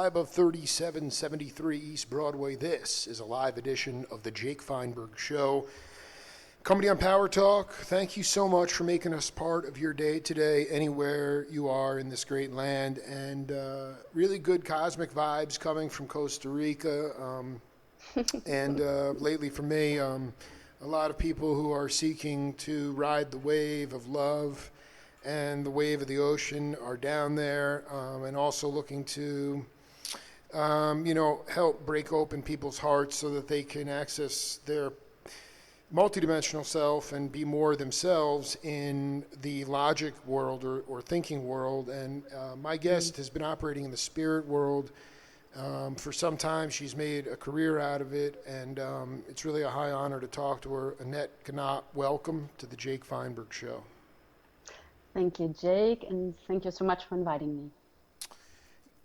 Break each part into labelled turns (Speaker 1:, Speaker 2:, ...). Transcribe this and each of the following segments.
Speaker 1: Live of 3773 East Broadway. This is a live edition of the Jake Feinberg Show. Company on Power Talk, thank you so much for making us part of your day today, anywhere you are in this great land. And really good cosmic vibes coming from Costa Rica. And lately for me, a lot of people who are seeking to ride the wave of love and the wave of the ocean are down there, and also looking to help break open people's hearts so that they can access their multidimensional self and be more themselves in the logic world or thinking world. And my guest has been operating in the spirit world for some time. She's made a career out of it, and it's really a high honor to talk to her. Annette, Knopp, welcome to the Jake Feinberg Show.
Speaker 2: Thank you, Jake, and thank you so much for inviting me.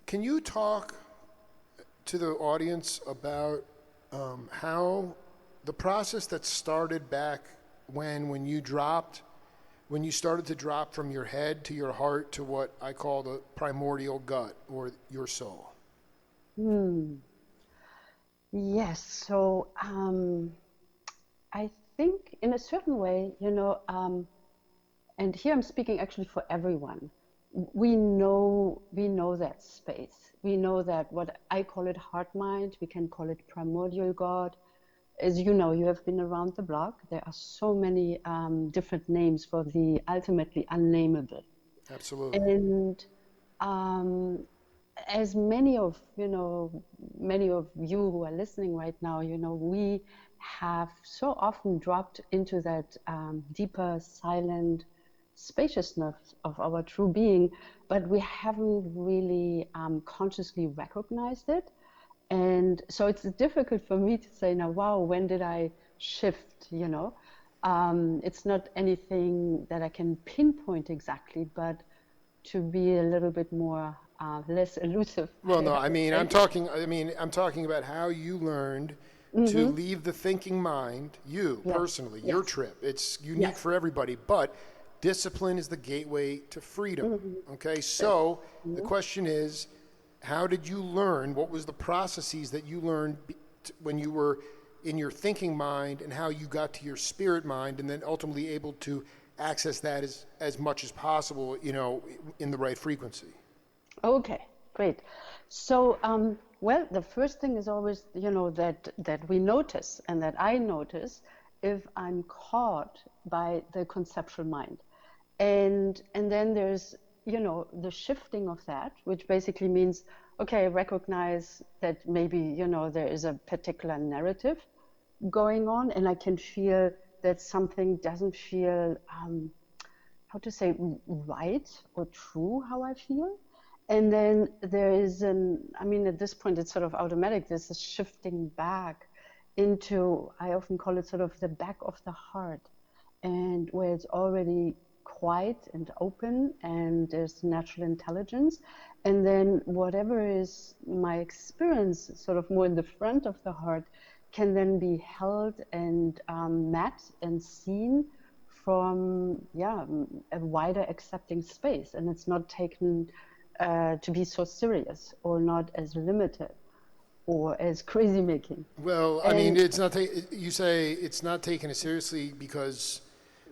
Speaker 1: Can you talk to the audience about how the process that started back when you started to drop from your head to your heart to what I call the primordial gut or your soul?
Speaker 2: Yes, so I think in a certain way, and here I'm speaking actually for everyone. We know that space. We know that what I call it heart mind, we can call it primordial God. As you know, you have been around the block. There are so many different names for the ultimately unnameable.
Speaker 1: Absolutely.
Speaker 2: And as many of you who are listening right now, we have so often dropped into that deeper, silent spaciousness of our true being, but we haven't really consciously recognized it. And so it's difficult for me to say now, wow, when did I shift, It's not anything that I can pinpoint exactly, but to be a little bit more, less elusive.
Speaker 1: Well, no, I'm talking about how you learned to leave the thinking mind, personally, your trip. It's unique for everybody, but discipline is the gateway to freedom. Okay, so the question is, how did you learn? What was the processes that you learned when you were in your thinking mind, and how you got to your spirit mind, and then ultimately able to access that as much as possible, in the right frequency?
Speaker 2: Okay, great. So, well, the first thing is always, that we notice, and that I notice, if I'm caught by the conceptual mind. And then there's, the shifting of that, which basically means, okay, recognize that maybe, there is a particular narrative going on, and I can feel that something doesn't feel, right or true how I feel. And then there is at this point, it's sort of automatic. There's a shifting back into, I often call it sort of the back of the heart, and where it's already quiet and open, and there's natural intelligence. And then whatever is my experience, sort of more in the front of the heart, can then be held and met and seen from a wider accepting space. And it's not taken to be so serious, or not as limited, or as crazy making.
Speaker 1: Well, it's not. You say it's not taken as seriously because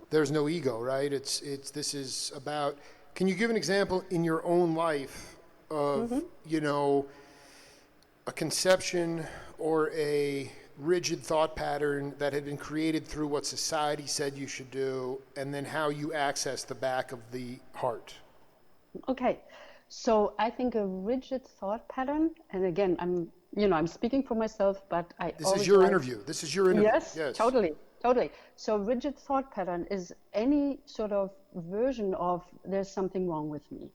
Speaker 1: there's no ego, right? This is about. Can you give an example in your own life of a conception or a rigid thought pattern that had been created through what society said you should do, and then how you access the back of the heart?
Speaker 2: Okay, so I think a rigid thought pattern, and again, I'm speaking for myself, but
Speaker 1: This is your interview.
Speaker 2: Yes, totally. So rigid thought pattern is any sort of version of there's something wrong with me,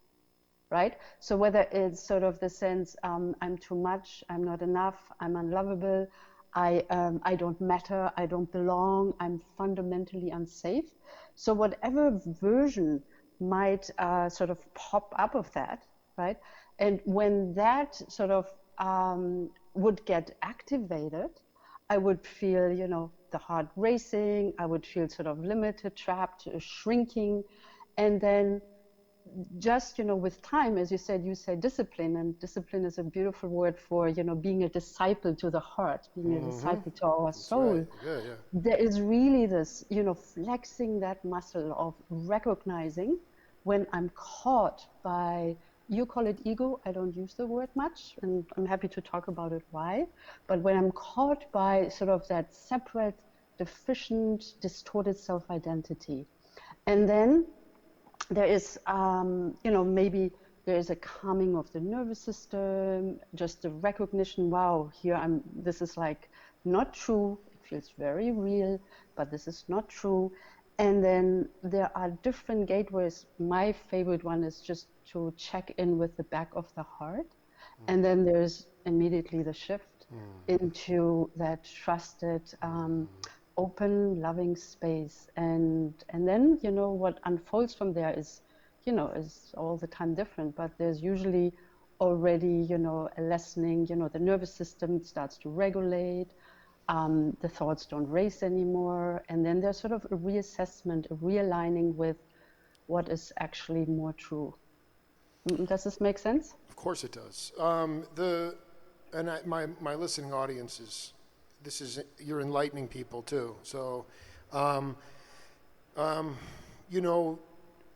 Speaker 2: right? So whether it's sort of the sense I'm too much, I'm not enough, I'm unlovable, I don't matter, I don't belong, I'm fundamentally unsafe. So whatever version might sort of pop up of that, right? And when that sort of would get activated, I would feel, the heart racing, I would feel sort of limited, trapped, shrinking. And then just, with time, as you say discipline, and discipline is a beautiful word for, being a disciple to the heart, being a disciple to our
Speaker 1: That's right.
Speaker 2: soul.
Speaker 1: Yeah, yeah.
Speaker 2: There is really this, flexing that muscle of recognizing when I'm caught by, you call it ego, I don't use the word much, and I'm happy to talk about it why, but when I'm caught by sort of that separate, deficient, distorted self-identity. And then there is, maybe there is a calming of the nervous system, just the recognition, wow, this is like not true. It feels very real, but this is not true. And then there are different gateways. My favorite one is just to check in with the back of the heart. And then there's immediately the shift into that trusted, open, loving space. And then, what unfolds from there is all the time different, but there's usually already, a lessening, the nervous system starts to regulate, the thoughts don't race anymore. And then there's sort of a reassessment, a realigning with what is actually more true. Does this make sense?
Speaker 1: Of course it does. My listening audience you're enlightening people too. So,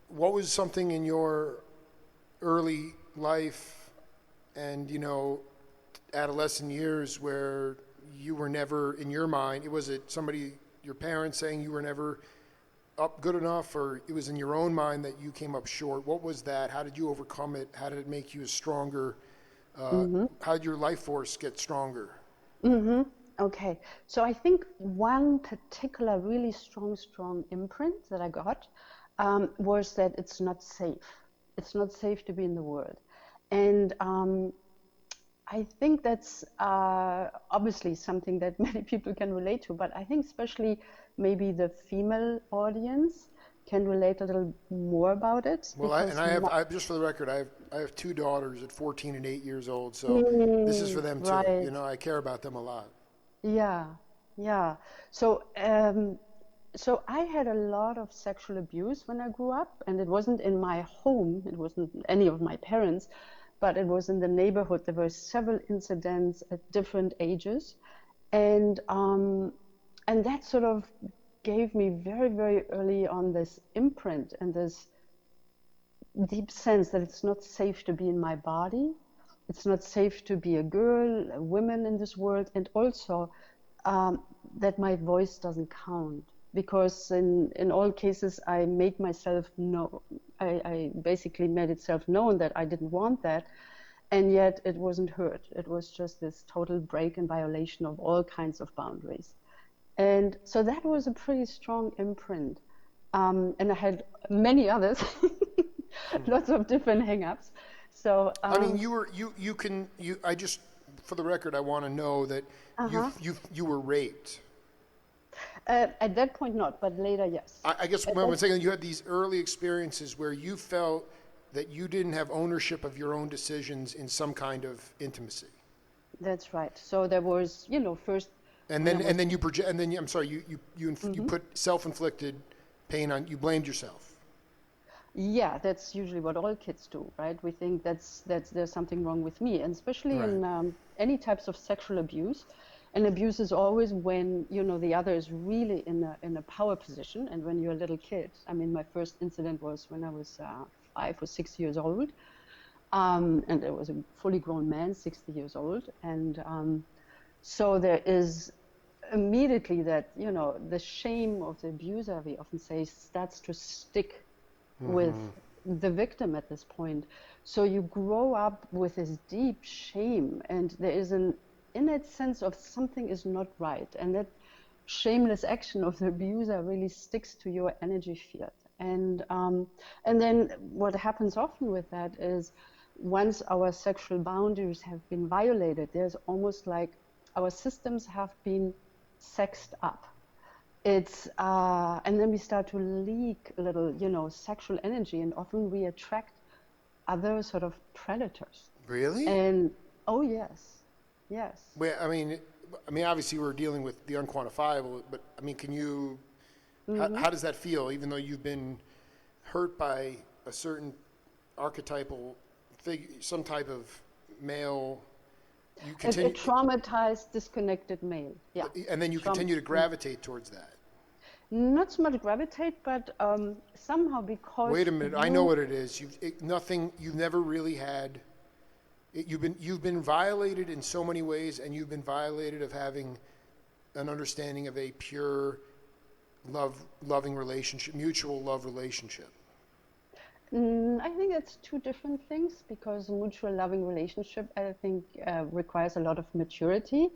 Speaker 1: what was something in your early life and, adolescent years where you were never, in your mind, was it somebody, your parents saying you were never up good enough, or it was in your own mind that you came up short? What was that? How did you overcome it? How did it make you stronger? How did your life force get stronger?
Speaker 2: Okay, so I think one particular really strong imprint that I got was that it's not safe. It's not safe to be in the world. And I think that's obviously something that many people can relate to, but I think especially maybe the female audience can relate a little more about it.
Speaker 1: Well, just for the record, I have two daughters at 14 and 8 years old, so this is for them too.
Speaker 2: Right.
Speaker 1: I care about them a lot.
Speaker 2: Yeah, yeah. So, so I had a lot of sexual abuse when I grew up, and it wasn't in my home, it wasn't any of my parents, but it was in the neighborhood. There were several incidents at different ages, and that sort of gave me very, very early on this imprint and this deep sense that it's not safe to be in my body. It's not safe to be a girl, a woman in this world, and also that my voice doesn't count. Because in all cases, I made myself know, I basically made itself known that I didn't want that, and yet it wasn't heard. It was just this total break and violation of all kinds of boundaries. And so that was a pretty strong imprint. And I had many others, lots of different hang-ups. So
Speaker 1: I mean, I just, for the record, I want to know that you were raped.
Speaker 2: At that point, not, but later, yes.
Speaker 1: I guess what I'm saying, you had these early experiences where you felt that you didn't have ownership of your own decisions in some kind of intimacy.
Speaker 2: That's right. So there was, first.
Speaker 1: And then I'm sorry, you put self-inflicted pain on, you blamed yourself.
Speaker 2: Yeah, that's usually what all kids do, right? We think that's there's something wrong with me, and especially in any types of sexual abuse. And abuse is always when the other is really in a power position, and when you're a little kid. I mean, my first incident was when I was 5 or 6 years old, and there was a fully grown man, 60 years old, and so there is immediately that the shame of the abuser, we often say, starts to stick with the victim at this point. So you grow up with this deep shame, and there is an innate sense of something is not right, and that shameless action of the abuser really sticks to your energy field. And then what happens often with that is once our sexual boundaries have been violated, there's almost like our systems have been sexed up. It's and then we start to leak a little, sexual energy, and often we attract other sort of predators.
Speaker 1: Really?
Speaker 2: And oh yes.
Speaker 1: Well, I mean, obviously we're dealing with the unquantifiable, but I mean, can you? How does that feel? Even though you've been hurt by a certain archetypal some type of male. You
Speaker 2: A
Speaker 1: continue,
Speaker 2: traumatized, disconnected male. Yeah.
Speaker 1: and then you continue to gravitate towards that.
Speaker 2: Not so much gravitate, but somehow because
Speaker 1: Wait a minute, I know what it is. You've never really had. You've been violated in so many ways, and you've been violated of having an understanding of a pure, loving relationship, mutual love relationship.
Speaker 2: I think it's two different things because mutual loving relationship, I think, requires a lot of maturity.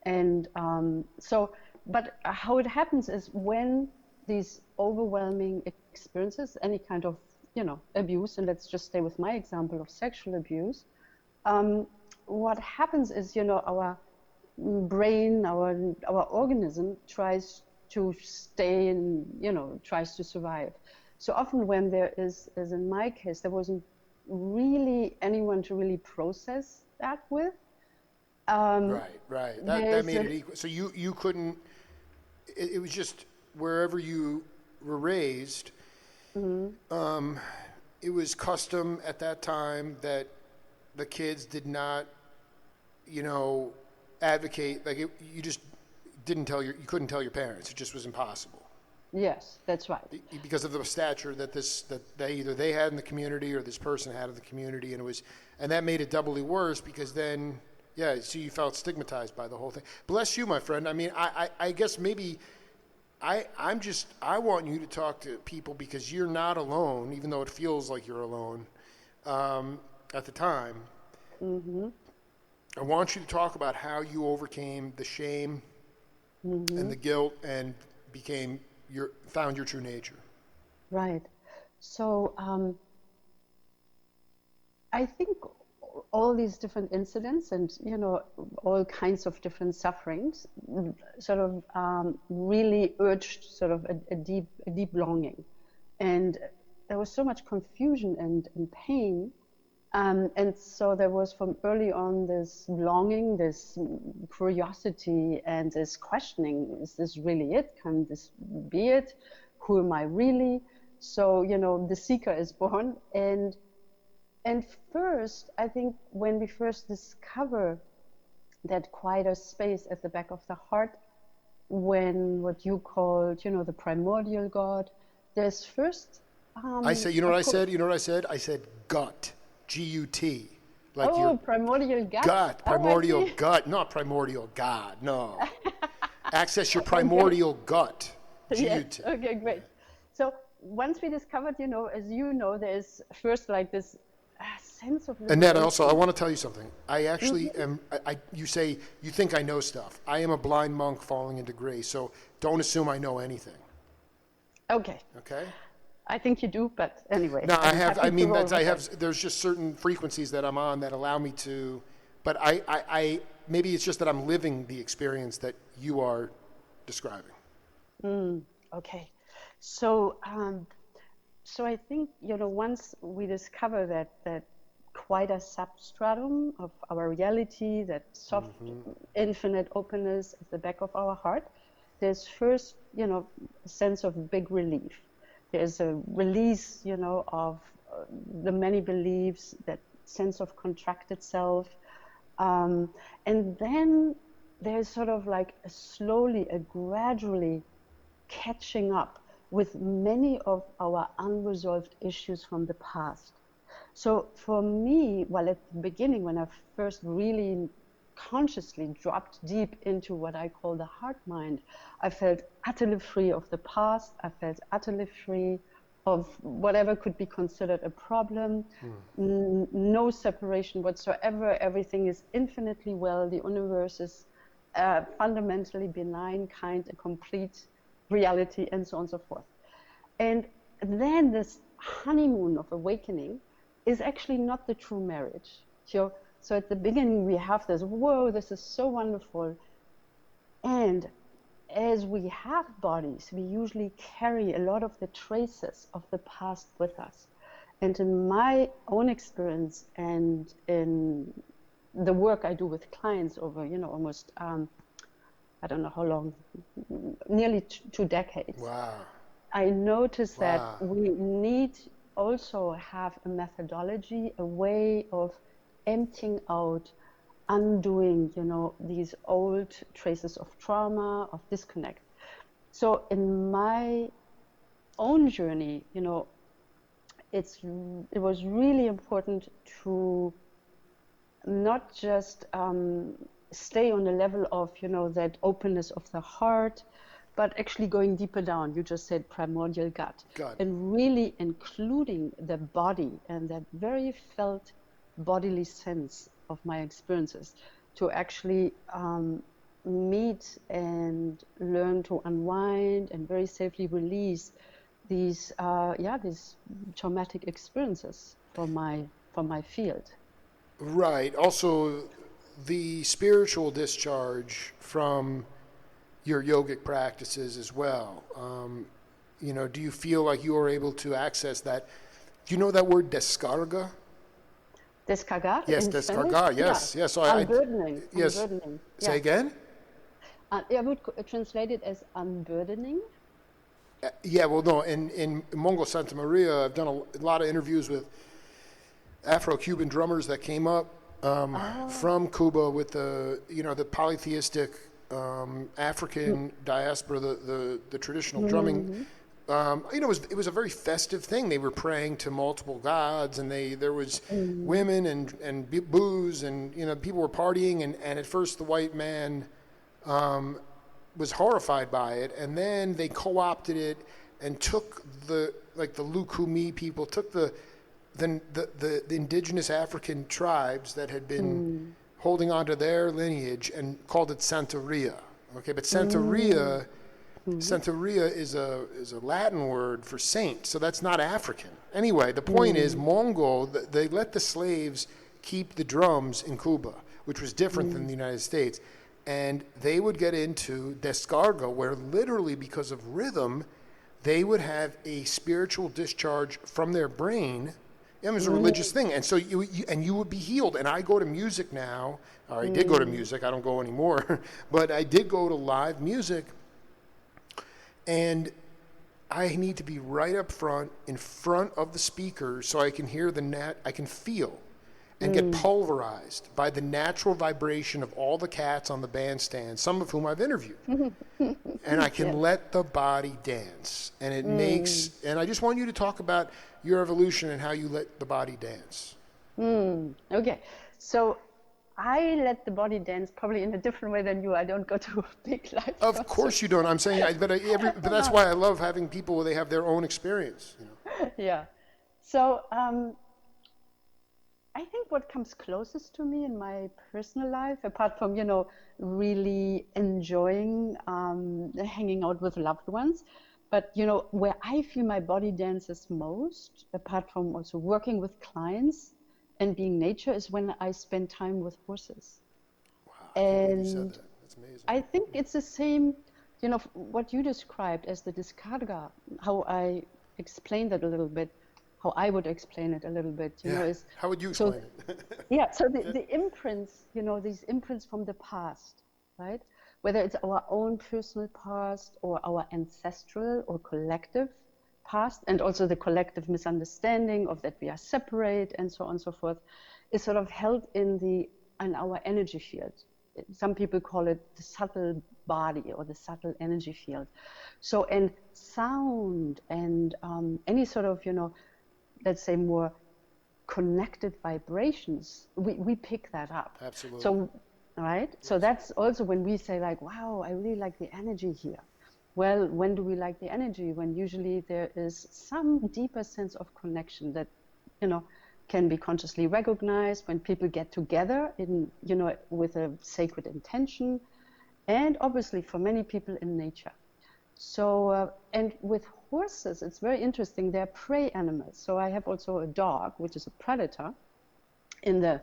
Speaker 2: And but how it happens is when these overwhelming experiences, any kind of, abuse, and let's just stay with my example of sexual abuse, what happens is, our brain, our organism tries to stay in, tries to survive. So often when there is, as in my case, there wasn't really anyone to really process that with.
Speaker 1: Right. That made it equal. So you couldn't. It was just wherever you were raised.
Speaker 2: Mm-hmm.
Speaker 1: It was custom at that time that the kids did not, advocate. Like you just you couldn't tell your parents. It just was impossible.
Speaker 2: Yes, that's right.
Speaker 1: Because of the stature that they had in the community or this person had in the community, and that made it doubly worse because then, so you felt stigmatized by the whole thing. Bless you, my friend. I mean, I guess maybe I want you to talk to people because you're not alone, even though it feels like you're alone at the time.
Speaker 2: Mm-hmm.
Speaker 1: I want you to talk about how you overcame the shame and the guilt and found your true nature.
Speaker 2: Right. So I think all these different incidents and all kinds of different sufferings sort of really urged sort of a deep longing, and there was so much confusion and pain. And so there was from early on this longing, this curiosity, and this questioning: is this really it? Can this be it? Who am I really? So the seeker is born, and first, I think when we first discover that quieter space at the back of the heart, when what you called, the primordial God, there's first.
Speaker 1: I say, you know what I said? You know what I said? I said gut. G-U-T. Like your
Speaker 2: primordial gut.
Speaker 1: Gut, primordial gut, not primordial God, no. Access your primordial gut.
Speaker 2: Yes. Okay, great. So once we discovered, as there's first like this sense of liberation.
Speaker 1: Annette, also, I want to tell you something. I actually am, you say, you think I know stuff. I am a blind monk falling into grace, so don't assume I know anything.
Speaker 2: Okay.
Speaker 1: Okay?
Speaker 2: I think you do, but anyway.
Speaker 1: No, there's just certain frequencies that I'm on that allow me to, but I maybe it's just that I'm living the experience that you are describing.
Speaker 2: Okay. So, so I think, once we discover that quite a substratum of our reality, that soft, infinite openness at the back of our heart, there's first, a sense of big relief. There's a release, of the many beliefs, that sense of contracted self. And then there's sort of like a gradually catching up with many of our unresolved issues from the past. So for me, at the beginning, when I first really consciously dropped deep into what I call the heart mind, I felt utterly free of the past. I felt utterly free of whatever could be considered a problem. No separation whatsoever. Everything is infinitely well. The universe is fundamentally benign, kind, a complete reality, and so on and so forth. And then this honeymoon of awakening is actually not the true marriage. So at the beginning we have this, whoa, this is so wonderful. And as we have bodies, we usually carry a lot of the traces of the past with us. And in my own experience and in the work I do with clients over, almost, I don't know how long, nearly 2 decades.
Speaker 1: Wow.
Speaker 2: I notice that we need also have a methodology, a way of emptying out, undoing, these old traces of trauma, of disconnect. So in my own journey, it was really important to not just stay on the level of, that openness of the heart, but actually going deeper down. You just said primordial gut. And really including the body and that very felt bodily sense of my experiences to actually meet and learn to unwind and very safely release these these traumatic experiences from my field.
Speaker 1: Right. Also, the spiritual discharge from your yogic practices as well. Do you feel like you are able to access that? Do you know that word descarga?
Speaker 2: Descargar?
Speaker 1: Yes,
Speaker 2: in
Speaker 1: descargar.
Speaker 2: Spanish?
Speaker 1: Yes,
Speaker 2: Yeah.
Speaker 1: yes. So
Speaker 2: unburdening.
Speaker 1: Yes.
Speaker 2: Unburdening.
Speaker 1: Say
Speaker 2: Yeah.
Speaker 1: again.
Speaker 2: I would translate it as unburdening.
Speaker 1: Yeah. Well, no. In Mongo Santa Maria, I've done a lot of interviews with Afro-Cuban drummers that came up from Cuba with the polytheistic African diaspora, the traditional drumming. It was a very festive thing. They were praying to multiple gods, and there was women and booze, and people were partying. And at first, the white man was horrified by it, and then they co-opted it and took the Lukumi people took the indigenous African tribes that had been holding on to their lineage and called it Santeria. Okay, but Santeria is a Latin word for saint, so that's not African. Anyway, the point is, Mongo, they let the slaves keep the drums in Cuba, which was different than the United States, and they would get into descarga, where literally because of rhythm, they would have a spiritual discharge from their brain. It was a religious thing, and so you would be healed. And I go to music now, or I did go to music. I don't go anymore, but I did go to live music, and I need to be right up front, in front of the speakers, so I can hear I can feel, and get pulverized by the natural vibration of all the cats on the bandstand, some of whom I've interviewed. And I can let the body dance. And it makes, and I just want you to talk about your evolution and how you let the body dance.
Speaker 2: Okay. So I let the body dance probably in a different way than you. I don't go to big live
Speaker 1: Of
Speaker 2: concerts.
Speaker 1: course you don't. I'm saying, but that's why I love having people where they have their own experience.
Speaker 2: Yeah. So I think what comes closest to me in my personal life, apart from, really enjoying hanging out with loved ones, but, where I feel my body dances most, apart from also working with clients and being nature, is when I spend time with horses.
Speaker 1: Wow, I can't believe you said
Speaker 2: And
Speaker 1: that. That's amazing.
Speaker 2: I think it's the same, what you described as the descarga, how I explained it a little bit, how I would explain it a little bit, is
Speaker 1: How would you
Speaker 2: so
Speaker 1: explain it?
Speaker 2: yeah, so the imprints, these imprints from the past, right? Whether it's our own personal past or our ancestral or collective past, and also the collective misunderstanding of that we are separate and so on and so forth, is sort of held in our energy field. Some people call it the subtle body or the subtle energy field. So, and sound and any sort of, let's say more connected vibrations, we pick that up.
Speaker 1: Absolutely.
Speaker 2: So, right? Yes. So that's also when we say like, wow, I really like the energy here. Well, when do we like the energy? When usually there is some deeper sense of connection that, can be consciously recognized when people get together in, with a sacred intention, and obviously for many people in nature. So, and with horses, it's very interesting. They're prey animals. So I have also a dog, which is a predator in the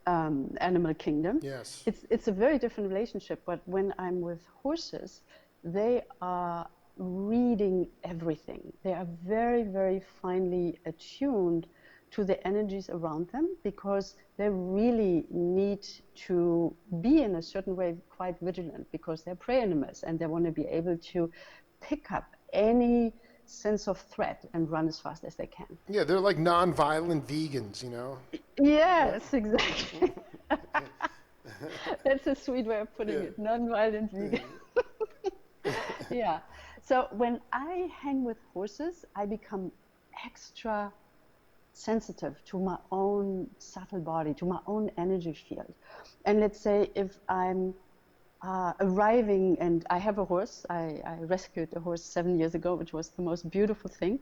Speaker 2: animal kingdom.
Speaker 1: Yes.
Speaker 2: It's a very different relationship. But when I'm with horses, they are reading everything. They are very, very finely attuned to the energies around them, because they really need to be in a certain way quite vigilant, because they're prey animals and they want to be able to pick up any sense of threat and run as fast as they can.
Speaker 1: Yeah, they're like non-violent vegans, you know?
Speaker 2: Yes, exactly. That's a sweet way of putting
Speaker 1: Yeah.
Speaker 2: it. Non-violent vegan. Yeah. So when I hang with horses, I become extra sensitive to my own subtle body, to my own energy field. And let's say if I'm arriving, and I have a horse, I rescued a horse 7 years ago, which was the most beautiful thing.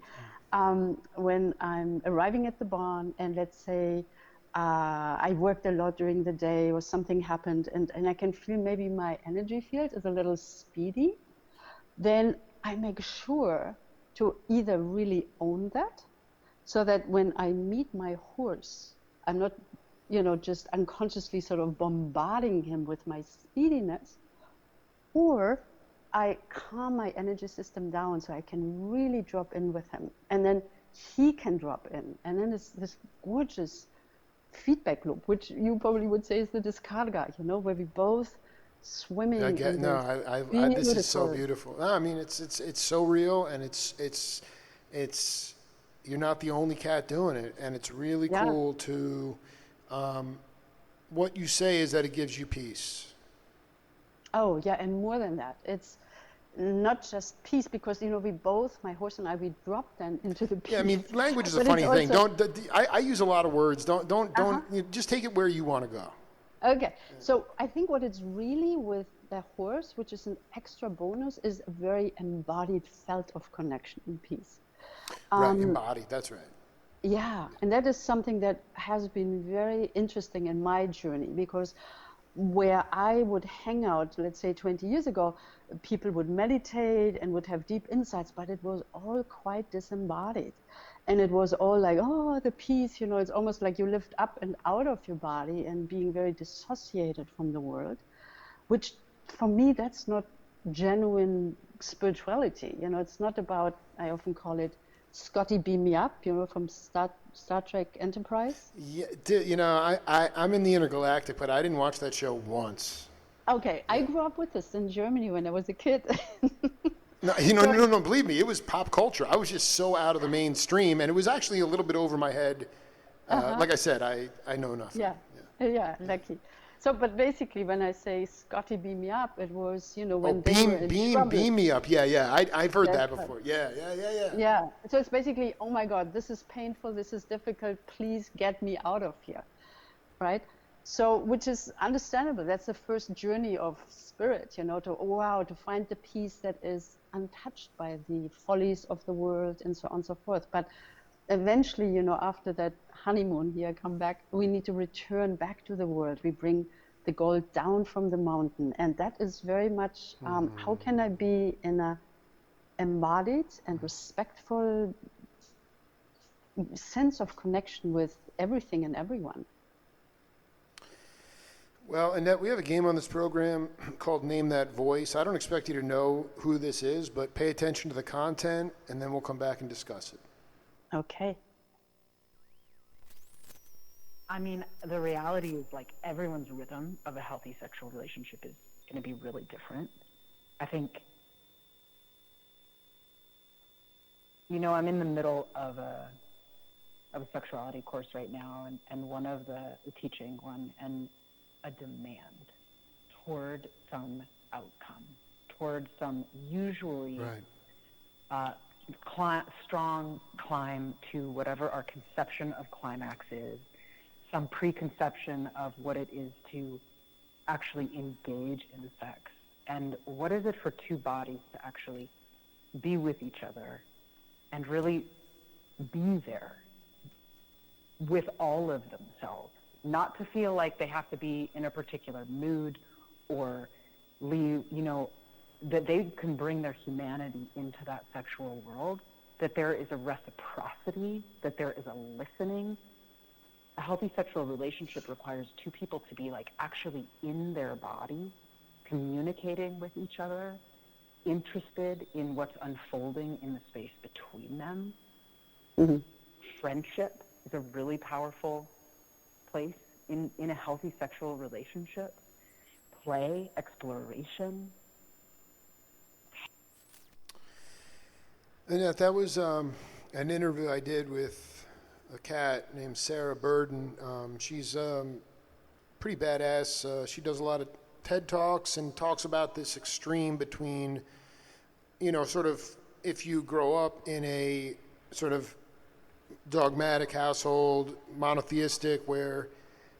Speaker 2: When I'm arriving at the barn, and let's say I worked a lot during the day or something happened, and I can feel maybe my energy field is a little speedy, then I make sure to either really own that, so that when I meet my horse, I'm not, just unconsciously sort of bombarding him with my speediness, or I calm my energy system down so I can really drop in with him. And then he can drop in. And then it's this gorgeous feedback loop, which you probably would say is the discarga, where we both swimming
Speaker 1: I get
Speaker 2: in
Speaker 1: no.
Speaker 2: this
Speaker 1: This is so
Speaker 2: beautiful.
Speaker 1: beautiful. No, I mean, it's so real, and it's you're not the only cat doing it, and it's really
Speaker 2: Yeah.
Speaker 1: cool to. What you say is that it gives you peace.
Speaker 2: Oh, yeah, and more than that, it's not just peace, because we both, my horse and I, we drop then into the peace.
Speaker 1: Yeah, I mean, language is a
Speaker 2: But it's
Speaker 1: funny thing.
Speaker 2: also
Speaker 1: I use a lot of words. Don't. Just take it where you want to go.
Speaker 2: okay. So I think what it's really with the horse, which is an extra bonus, is a very embodied felt of connection and peace.
Speaker 1: Right, embodied. That's right.
Speaker 2: Yeah, and that is something that has been very interesting in my journey, because where I would hang out, let's say 20 years ago, people would meditate and would have deep insights, but it was all quite disembodied. And it was all like, oh, the peace, it's almost like you lift up and out of your body and being very dissociated from the world, which for me, that's not genuine spirituality. It's not about, I often call it Scotty beam me up, from Star Trek Enterprise.
Speaker 1: Yeah, I'm in the Intergalactic, but I didn't watch that show once.
Speaker 2: Okay, I grew up with this in Germany when I was a kid.
Speaker 1: No,
Speaker 2: So
Speaker 1: no. Believe me, it was pop culture. I was just so out of the mainstream, and it was actually a little bit over my head. Like I said, I know nothing.
Speaker 2: yeah, lucky. So, but basically, when I say Scotty beam me up, it was,
Speaker 1: Oh,
Speaker 2: when they were in trouble.
Speaker 1: beam me up. Yeah. I've heard that
Speaker 2: That's right.
Speaker 1: before. Yeah.
Speaker 2: Yeah. So it's basically, oh my God, this is painful, this is difficult, please get me out of here, right? So, which is understandable. That's the first journey of spirit, to find the peace that is untouched by the follies of the world and so on and so forth. But eventually, after that honeymoon here, come back, we need to return back to the world. We bring the gold down from the mountain. And that is very much, how can I be in a embodied and respectful sense of connection with everything and everyone?
Speaker 1: Well, Annette, we have a game on this program called Name That Voice. I don't expect you to know who this is, but pay attention to the content, and then we'll come back and discuss it.
Speaker 2: Okay.
Speaker 3: I mean, the reality is like everyone's rhythm of a healthy sexual relationship is going to be really different. I think, I'm in the middle of a sexuality course right now, and one of the teaching one, and a demand toward some outcome, toward some usually strong climb to whatever our conception of climax is, some preconception of what it is to actually engage in sex. And what is it for two bodies to actually be with each other and really be there with all of themselves, not to feel like they have to be in a particular mood or leave, that they can bring their humanity into that sexual world, that there is a reciprocity, that there is a listening. A healthy sexual relationship requires two people to be like actually in their body, communicating with each other, interested in what's unfolding in the space between them.
Speaker 2: Mm-hmm.
Speaker 3: Friendship is a really powerful place in a healthy sexual relationship. Play, exploration.
Speaker 1: Annette, that was an interview I did with a cat named Sarah Burden. She's pretty badass. She does a lot of TED Talks and talks about this extreme between, sort of if you grow up in a sort of dogmatic household, monotheistic, where,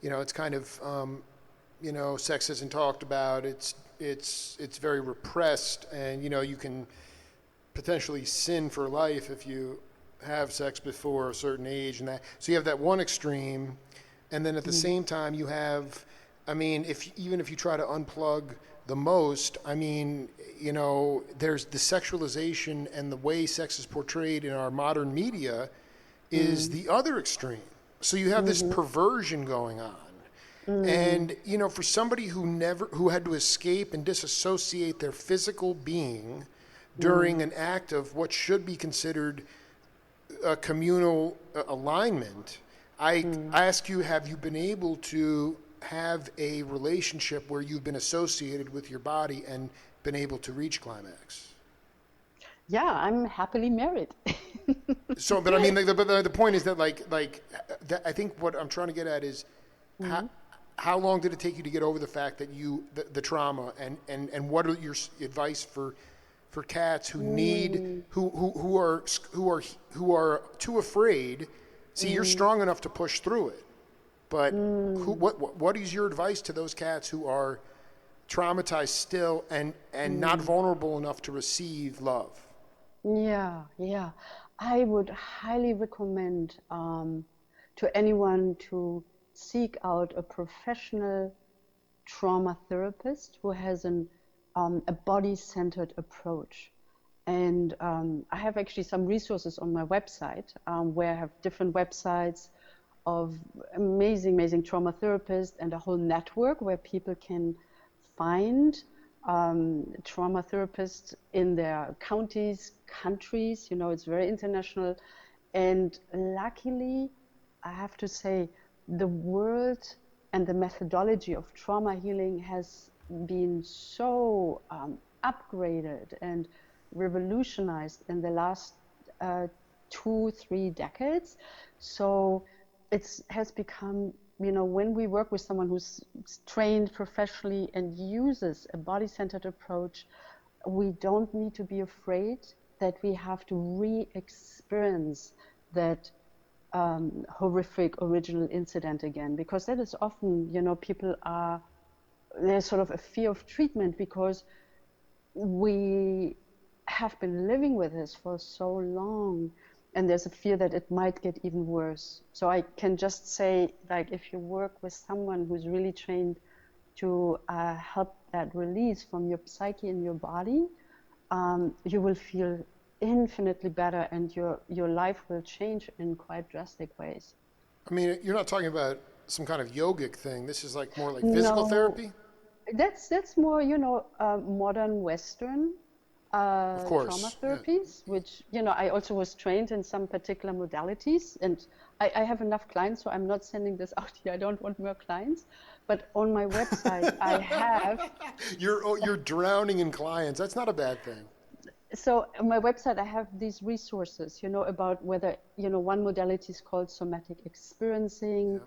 Speaker 1: it's kind of, sex isn't talked about. It's very repressed, and you can potentially sin for life if you have sex before a certain age, and that. So you have that one extreme, and then at the same time you have, even if you try to unplug the most, there's the sexualization and the way sex is portrayed in our modern media is the other extreme. So you have this perversion going on. And, for somebody who had to escape and disassociate their physical being during an act of what should be considered a communal alignment, I ask you, have you been able to have a relationship where you've been associated with your body and been able to reach climax?
Speaker 2: Yeah, I'm happily married.
Speaker 1: So, but the point is that I think what I'm trying to get at is how long did it take you to get over the fact that the trauma, and what are your advice for cats who need who are too afraid? See, you're strong enough to push through it, but what is your advice to those cats who are traumatized still and not vulnerable enough to receive love?
Speaker 2: Yeah, yeah. I would highly recommend to anyone to seek out a professional trauma therapist who has a body-centered approach. And I have actually some resources on my website where I have different websites of amazing trauma therapists and a whole network where people can find trauma therapists in their counties, countries. It's very international. And luckily, I have to say, the world and the methodology of trauma healing has been so upgraded and revolutionized in the last 2-3 decades. So it has become, when we work with someone who's trained professionally and uses a body-centered approach, we don't need to be afraid that we have to re-experience that horrific original incident again, because that is often, there's sort of a fear of treatment because we have been living with this for so long, and there's a fear that it might get even worse. So I can just say, if you work with someone who's really trained to help that release from your psyche and your body, you will feel infinitely better, and your life will change in quite drastic ways.
Speaker 1: You're not talking about some kind of yogic thing. This is more like physical therapy?
Speaker 2: That's more, modern Western trauma therapies, which, I also was trained in some particular modalities, and I have enough clients, so I'm not sending this out here. I don't want more clients. But on my website, I have...
Speaker 1: You're drowning in clients. That's not a bad thing.
Speaker 2: So on my website, I have these resources, about whether, one modality is called somatic experiencing. Yeah.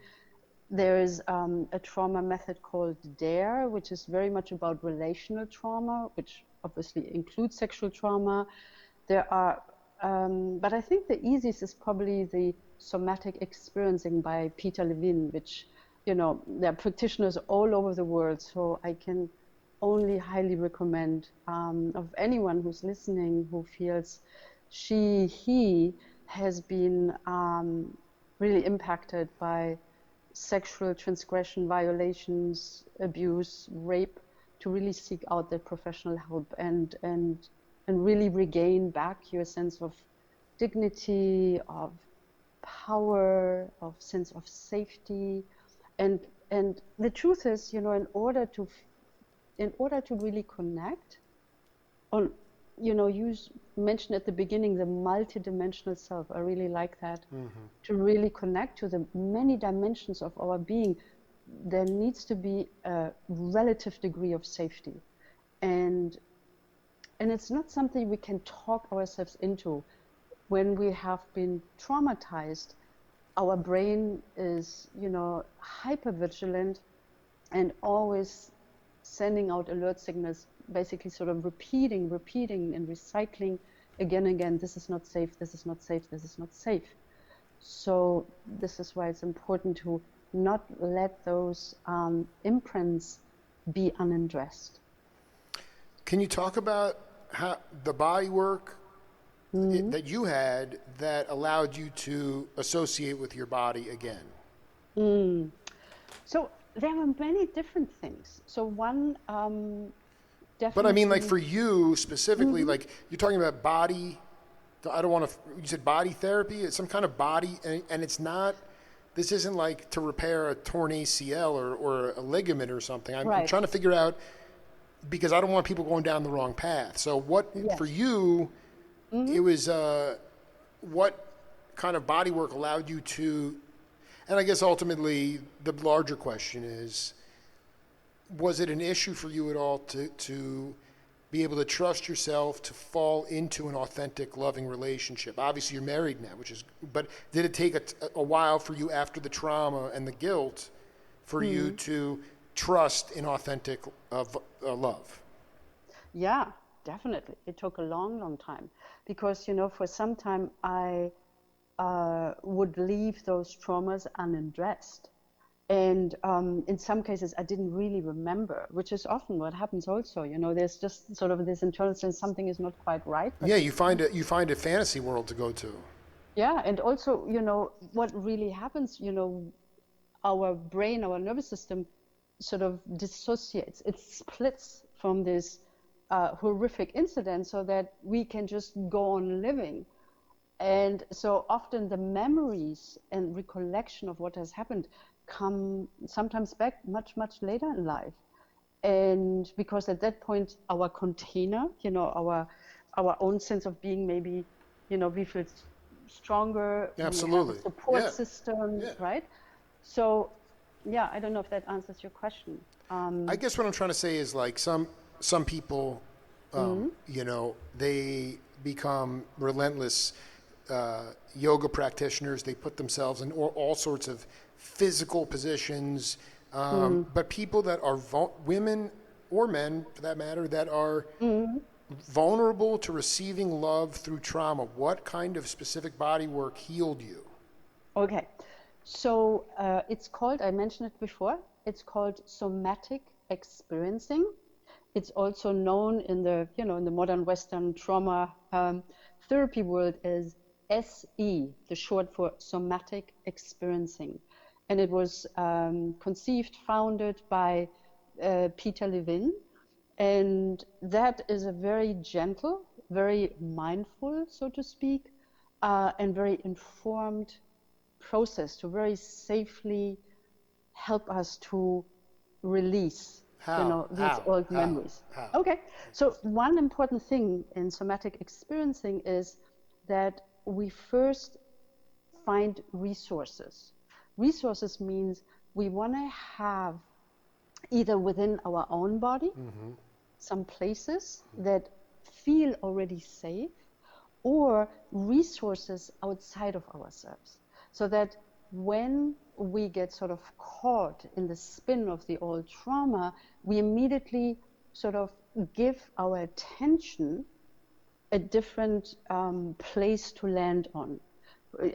Speaker 2: There is a trauma method called DARE, which is very much about relational trauma, which obviously includes sexual trauma. There are, but I think the easiest is probably the somatic experiencing by Peter Levine, which, there are practitioners all over the world. So I can only highly recommend of anyone who's listening who feels he has been really impacted by sexual transgression, violations, abuse, rape, to really seek out that professional help and really regain back your sense of dignity, of power, of sense of safety. And the truth is, in order to really connect on, you mentioned at the beginning the multidimensional self. I really like that. To really connect to the many dimensions of our being, there needs to be a relative degree of safety. And And it's not something we can talk ourselves into. When we have been traumatized, our brain is, hyper vigilant and always sending out alert signals, basically sort of repeating and recycling again and again, this is not safe, this is not safe, this is not safe. So this is why it's important to not let those imprints be unaddressed.
Speaker 1: Can you talk about how the body work that you had that allowed you to associate with your body again?
Speaker 2: So there are many different things. So one definitely.
Speaker 1: But I mean, like for you specifically, like you're talking about body. I don't want to. You said body therapy. It's some kind of body, and it's not. This isn't like to repair a torn ACL or a ligament or something. I'm trying to figure out, because I don't want people going down the wrong path. So what for you? It was what kind of body work allowed you to, and I guess ultimately the larger question is, was it an issue for you at all to be able to trust yourself to fall into an authentic, loving relationship? Obviously you're married now, but did it take a while for you after the trauma and the guilt for you to trust in authentic love?
Speaker 2: Yeah, definitely. It took a long, long time because, for some time I would leave those traumas unaddressed. And in some cases, I didn't really remember, which is often what happens also. There's just sort of this internal sense something is not quite right.
Speaker 1: Yeah, you find a fantasy world to go to.
Speaker 2: Yeah, and also, what really happens, our brain, our nervous system sort of dissociates. It splits from this horrific incident so that we can just go on living. And so often the memories and recollection of what has happened come sometimes back much, much later in life. And because at that point, our container, our own sense of being, maybe, we feel stronger.
Speaker 1: Absolutely.
Speaker 2: We have a support system, right? So, yeah, I don't know if that answers your question.
Speaker 1: I guess what I'm trying to say is like some people, they become relentless yoga practitioners. They put themselves in all sorts of physical positions, but people that are women or men for that matter that are vulnerable to receiving love through trauma, what kind of specific body work healed you?
Speaker 2: Okay, so it's called, I mentioned it before, it's called somatic experiencing. It's also known in the in the modern Western trauma therapy world as SE, the short for somatic experiencing. And it was conceived, founded by Peter Levine. And that is a very gentle, very mindful, so to speak, and very informed process to very safely help us to release these old memories.
Speaker 1: How?
Speaker 2: Okay, so one important thing in somatic experiencing is that we first find resources. Resources means we want to have either within our own body some places that feel already safe, or resources outside of ourselves, so that when we get sort of caught in the spin of the old trauma, we immediately sort of give our attention a different place to land on.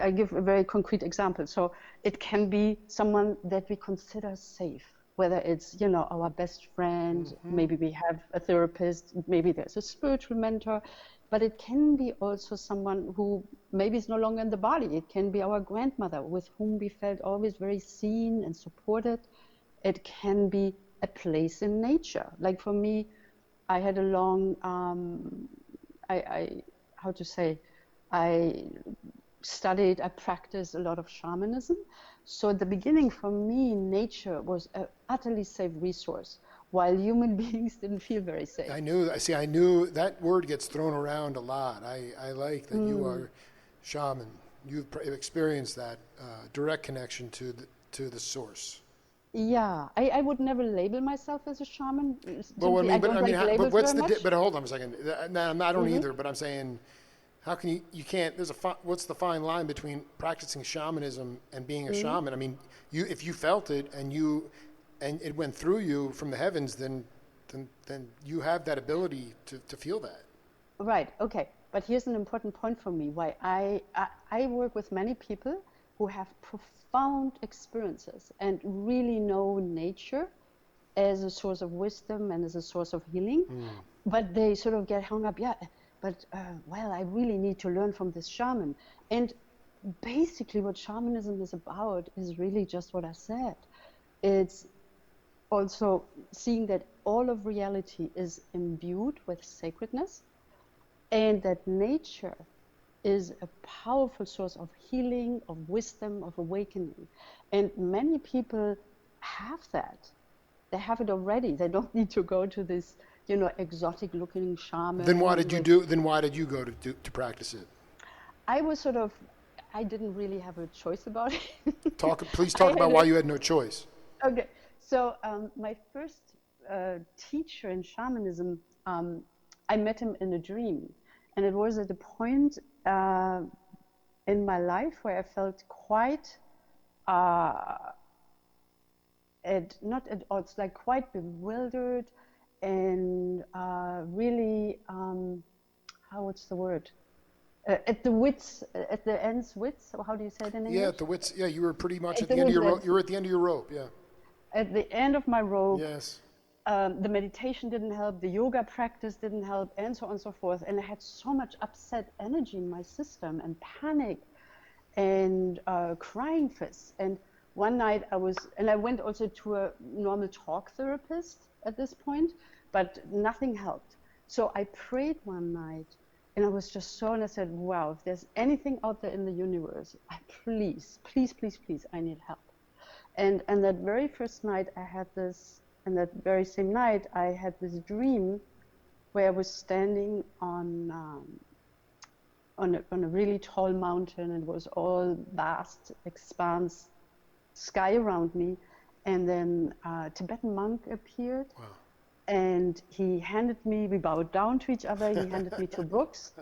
Speaker 2: I give a very concrete example. So it can be someone that we consider safe, whether it's, our best friend, maybe we have a therapist, maybe there's a spiritual mentor, but it can be also someone who maybe is no longer in the body. It can be our grandmother with whom we felt always very seen and supported. It can be a place in nature. Like for me, I had a long, I practiced a lot of shamanism. So at the beginning, for me, nature was an utterly safe resource, while human beings didn't feel very safe.
Speaker 1: I knew that word gets thrown around a lot. I like that you are shaman. You've experienced that direct connection to the source.
Speaker 2: Yeah, I would never label myself as a shaman.
Speaker 1: Well, I
Speaker 2: Simply, I
Speaker 1: mean,
Speaker 2: don't like
Speaker 1: but
Speaker 2: labels
Speaker 1: what's
Speaker 2: very much.
Speaker 1: but hold on a second. No, I don't either. But I'm saying, how can you can't? What's the fine line between practicing shamanism and being a shaman? I mean, if you felt it and it went through you from the heavens, then you have that ability to feel that.
Speaker 2: Right, okay. But here's an important point for me why I work with many people who have profound experiences and really know nature as a source of wisdom and as a source of healing. But they sort of get hung up, yeah, but well, I really need to learn from this shaman. And basically, what shamanism is about is really just what I said. It's also seeing that all of reality is imbued with sacredness and that nature is a powerful source of healing, of wisdom, of awakening. And many people have that. They have it already. They don't need to go to this, exotic looking shaman.
Speaker 1: Then why did you do? Then why did you go to practice it?
Speaker 2: I was I didn't really have a choice about it.
Speaker 1: Please talk about why you had no choice.
Speaker 2: Okay, so my first teacher in shamanism, I met him in a dream, and it was at a point in my life where I felt quite not at odds, like quite bewildered and really what's the word? At the end's wits. Or how do you say it in English?
Speaker 1: Yeah, at the wits. Yeah, you were pretty much
Speaker 2: At
Speaker 1: at the end of your rope.
Speaker 2: wits.
Speaker 1: You were at the end of your rope. Yeah.
Speaker 2: At the end of my rope.
Speaker 1: Yes.
Speaker 2: The meditation didn't help, the yoga practice didn't help, and so on and so forth. And I had so much upset energy in my system and panic and crying fists. And one night I went also to a normal talk therapist at this point, but nothing helped. So I prayed one night and I was just and I said, wow, if there's anything out there in the universe, please, please, please, please, I need help. And that very first night I had this, and that very same night I had this dream where I was standing on a really tall mountain, and it was all vast expanse sky around me, and then a Tibetan monk appeared.
Speaker 1: Wow.
Speaker 2: And we bowed down to each other, he handed me 2 books,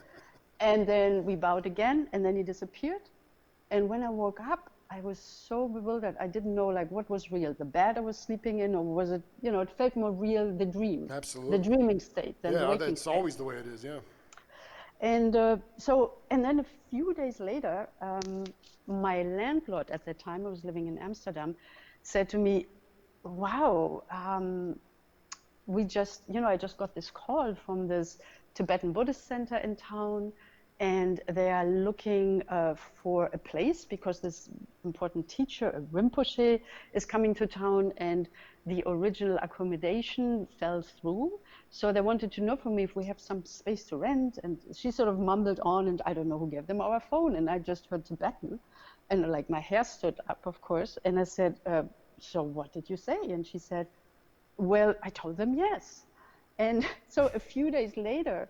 Speaker 2: and then we bowed again, and then he disappeared. And when I woke up, I was so bewildered. I didn't know what was real, the bed I was sleeping in, or was it, it felt more real, the dream.
Speaker 1: Absolutely.
Speaker 2: The dreaming state than the waking
Speaker 1: that's
Speaker 2: state.
Speaker 1: always the way it is, yeah.
Speaker 2: And and then a few days later, my landlord at that time, I was living in Amsterdam, said to me, wow, I just got this call from this Tibetan Buddhist center in town, and they are looking for a place because this important teacher, a Rinpoche, is coming to town, and the original accommodation fell through. So they wanted to know from me if we have some space to rent. And she sort of mumbled on, and I don't know who gave them our phone, and I just heard Tibetan, and my hair stood up, of course. And I said, so what did you say? And she said, well, I told them yes. And so a few days later,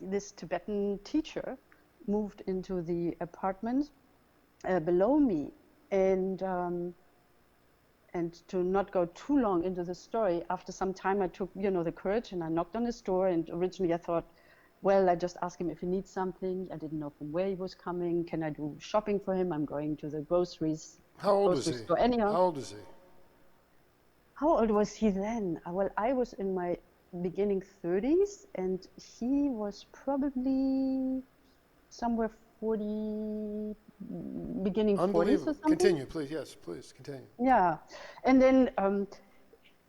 Speaker 2: this Tibetan teacher moved into the apartment below me, and to not go too long into the story, after some time I took the courage and I knocked on his door. And originally I thought, well, I just asked him if he needs something. I didn't know from where he was coming. Can I do shopping for him? I'm going to the groceries.
Speaker 1: How old is he?
Speaker 2: Store anyhow.
Speaker 1: How old is he?
Speaker 2: How old was he then? Well, I was in my beginning 30s, and he was probably somewhere 40, beginning 40s or something.
Speaker 1: Continue, please. Yes, please, continue.
Speaker 2: Yeah. And then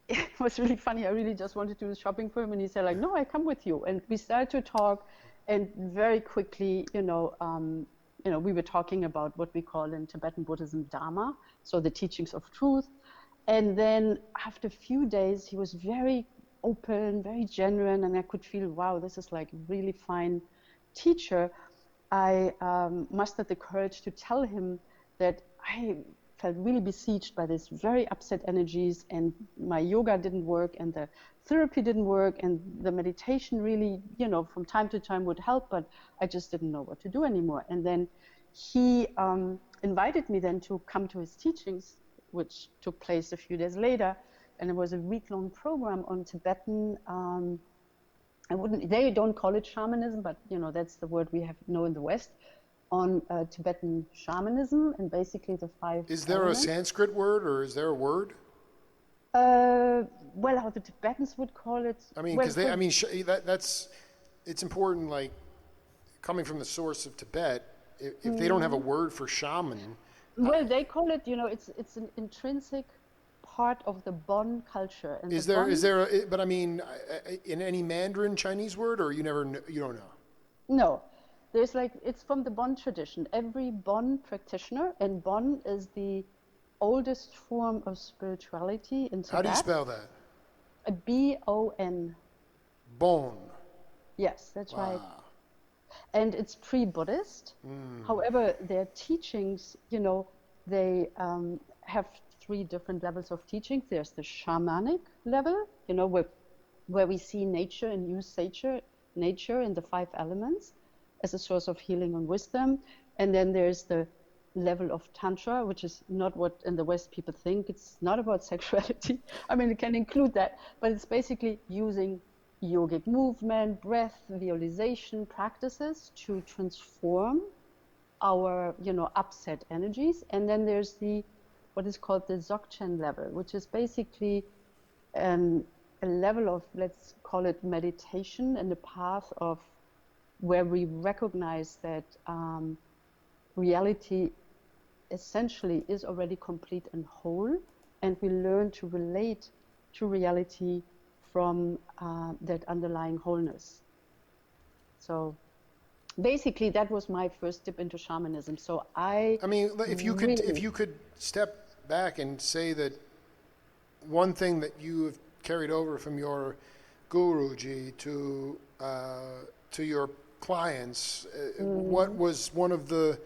Speaker 2: it was really funny. I really just wanted to do shopping for him, and he said, no, I come with you. And we started to talk, and very quickly, we were talking about what we call in Tibetan Buddhism Dharma, so the teachings of truth. And then after a few days, he was very open, very genuine, and I could feel, wow, this is a really fine teacher. I mustered the courage to tell him that I felt really besieged by these very upset energies, and my yoga didn't work, and the therapy didn't work, and the meditation really, from time to time would help, but I just didn't know what to do anymore. And then he invited me then to come to his teachings, which took place a few days later. And it was a week-long program on Tibetan. They don't call it shamanism, but that's the word we know in the West, on Tibetan shamanism, and basically the 5
Speaker 1: Is there
Speaker 2: elements.
Speaker 1: a Sanskrit word, or is there a word?
Speaker 2: Well, how the Tibetans would call it.
Speaker 1: I mean, because that's it's important. Like, coming from the source of Tibet, if they don't have a word for shaman.
Speaker 2: Well, they call it. It's an intrinsic part of the Bon culture. And
Speaker 1: But I mean, in any Mandarin Chinese word, or you don't know?
Speaker 2: No, there's it's from the Bon tradition. Every Bon practitioner, and Bon is the oldest form of spirituality in Tibet.
Speaker 1: How do you spell that?
Speaker 2: B-O-N.
Speaker 1: Bon.
Speaker 2: Yes, that's right. And it's pre-Buddhist. However, their teachings, they have 3 different levels of teaching. There's the shamanic level, where we see nature and use nature in the 5 elements as a source of healing and wisdom. And then there's the level of tantra, which is not what in the West people think. It's not about sexuality. I mean, it can include that, but it's basically using yogic movement, breath, visualization practices to transform our, upset energies. And then there's what is called the Dzogchen level, which is basically a level of, let's call it meditation, and the path of where we recognize that reality essentially is already complete and whole, and we learn to relate to reality from that underlying wholeness. So basically that was my first dip into shamanism. So I mean,
Speaker 1: if you could step back and say that one thing that you have carried over from your Guruji to your clients, what was one of the,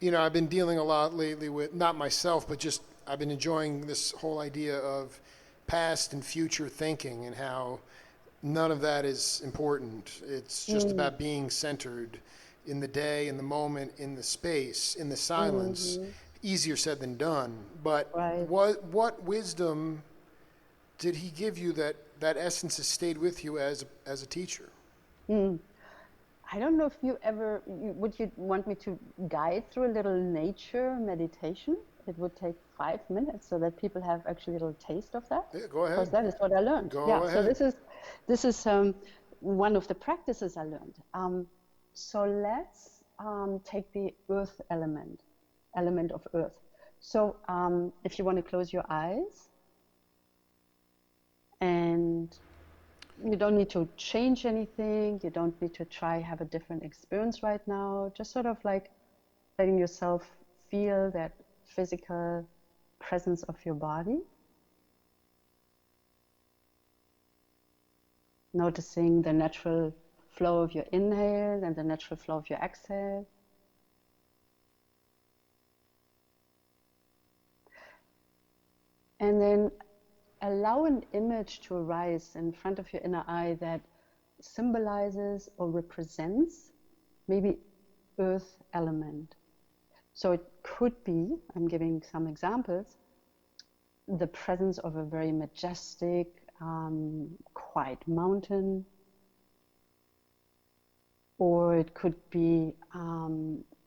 Speaker 1: I've been dealing a lot lately with, not myself, but just I've been enjoying this whole idea of past and future thinking, and how none of that is important. It's just about being centered in the day, in the moment, in the space, in the silence. Easier said than done. But what wisdom did he give you that essence has stayed with you as a teacher?
Speaker 2: I don't know if would you want me to guide through a little nature meditation? It would take 5 minutes so that people have actually a little taste of that.
Speaker 1: Yeah, go ahead.
Speaker 2: Because that is what I learned.
Speaker 1: Go ahead.
Speaker 2: So this is one of the practices I learned. So let's take the earth element of earth. So if you want to close your eyes, and you don't need to change anything. You don't need to have a different experience right now. Just sort of like letting yourself feel that physical presence of your body. Noticing the natural flow of your inhale and the natural flow of your exhale. And then allow an image to arise in front of your inner eye that symbolizes or represents maybe earth element. So it could be, I'm giving some examples, the presence of a very majestic, quiet mountain, or it could be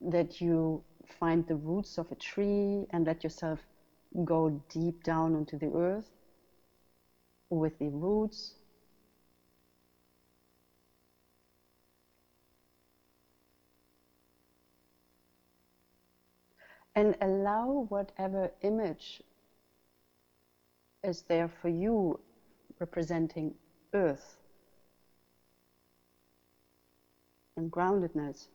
Speaker 2: that you find the roots of a tree and let yourself go deep down into the earth with the roots. And allow whatever image is there for you representing earth and groundedness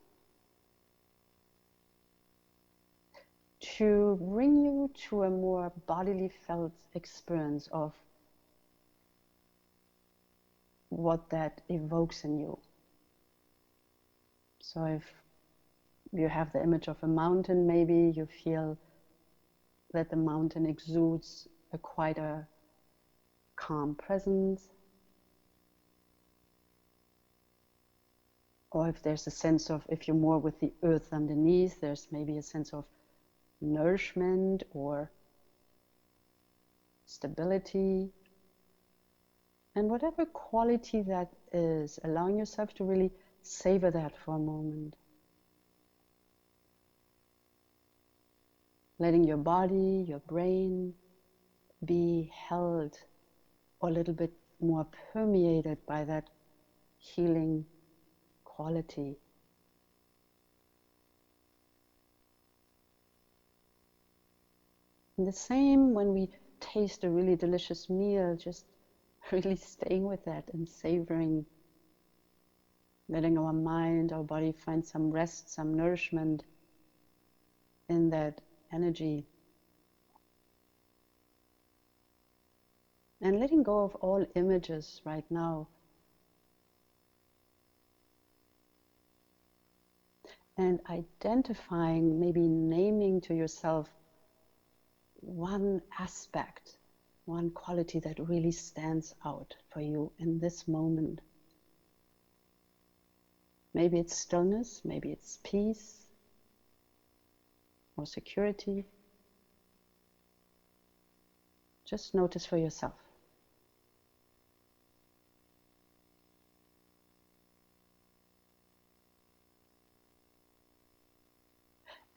Speaker 2: to bring you to a more bodily felt experience of what that evokes in you. So if you have the image of a mountain, maybe you feel that the mountain exudes a quieter, calm presence. Or if there's a sense of, if you're more with the earth underneath, there's maybe a sense of nourishment or stability. And whatever quality that is, allowing yourself to really savor that for a moment. Letting your body, your brain be held or a little bit more permeated by that healing quality. And the same when we taste a really delicious meal, just really staying with that and savoring, letting our mind, our body find some rest, some nourishment in that energy. And letting go of all images right now. And identifying, maybe naming to yourself one aspect, one quality that really stands out for you in this moment. Maybe it's stillness, maybe it's peace or security. Just notice for yourself.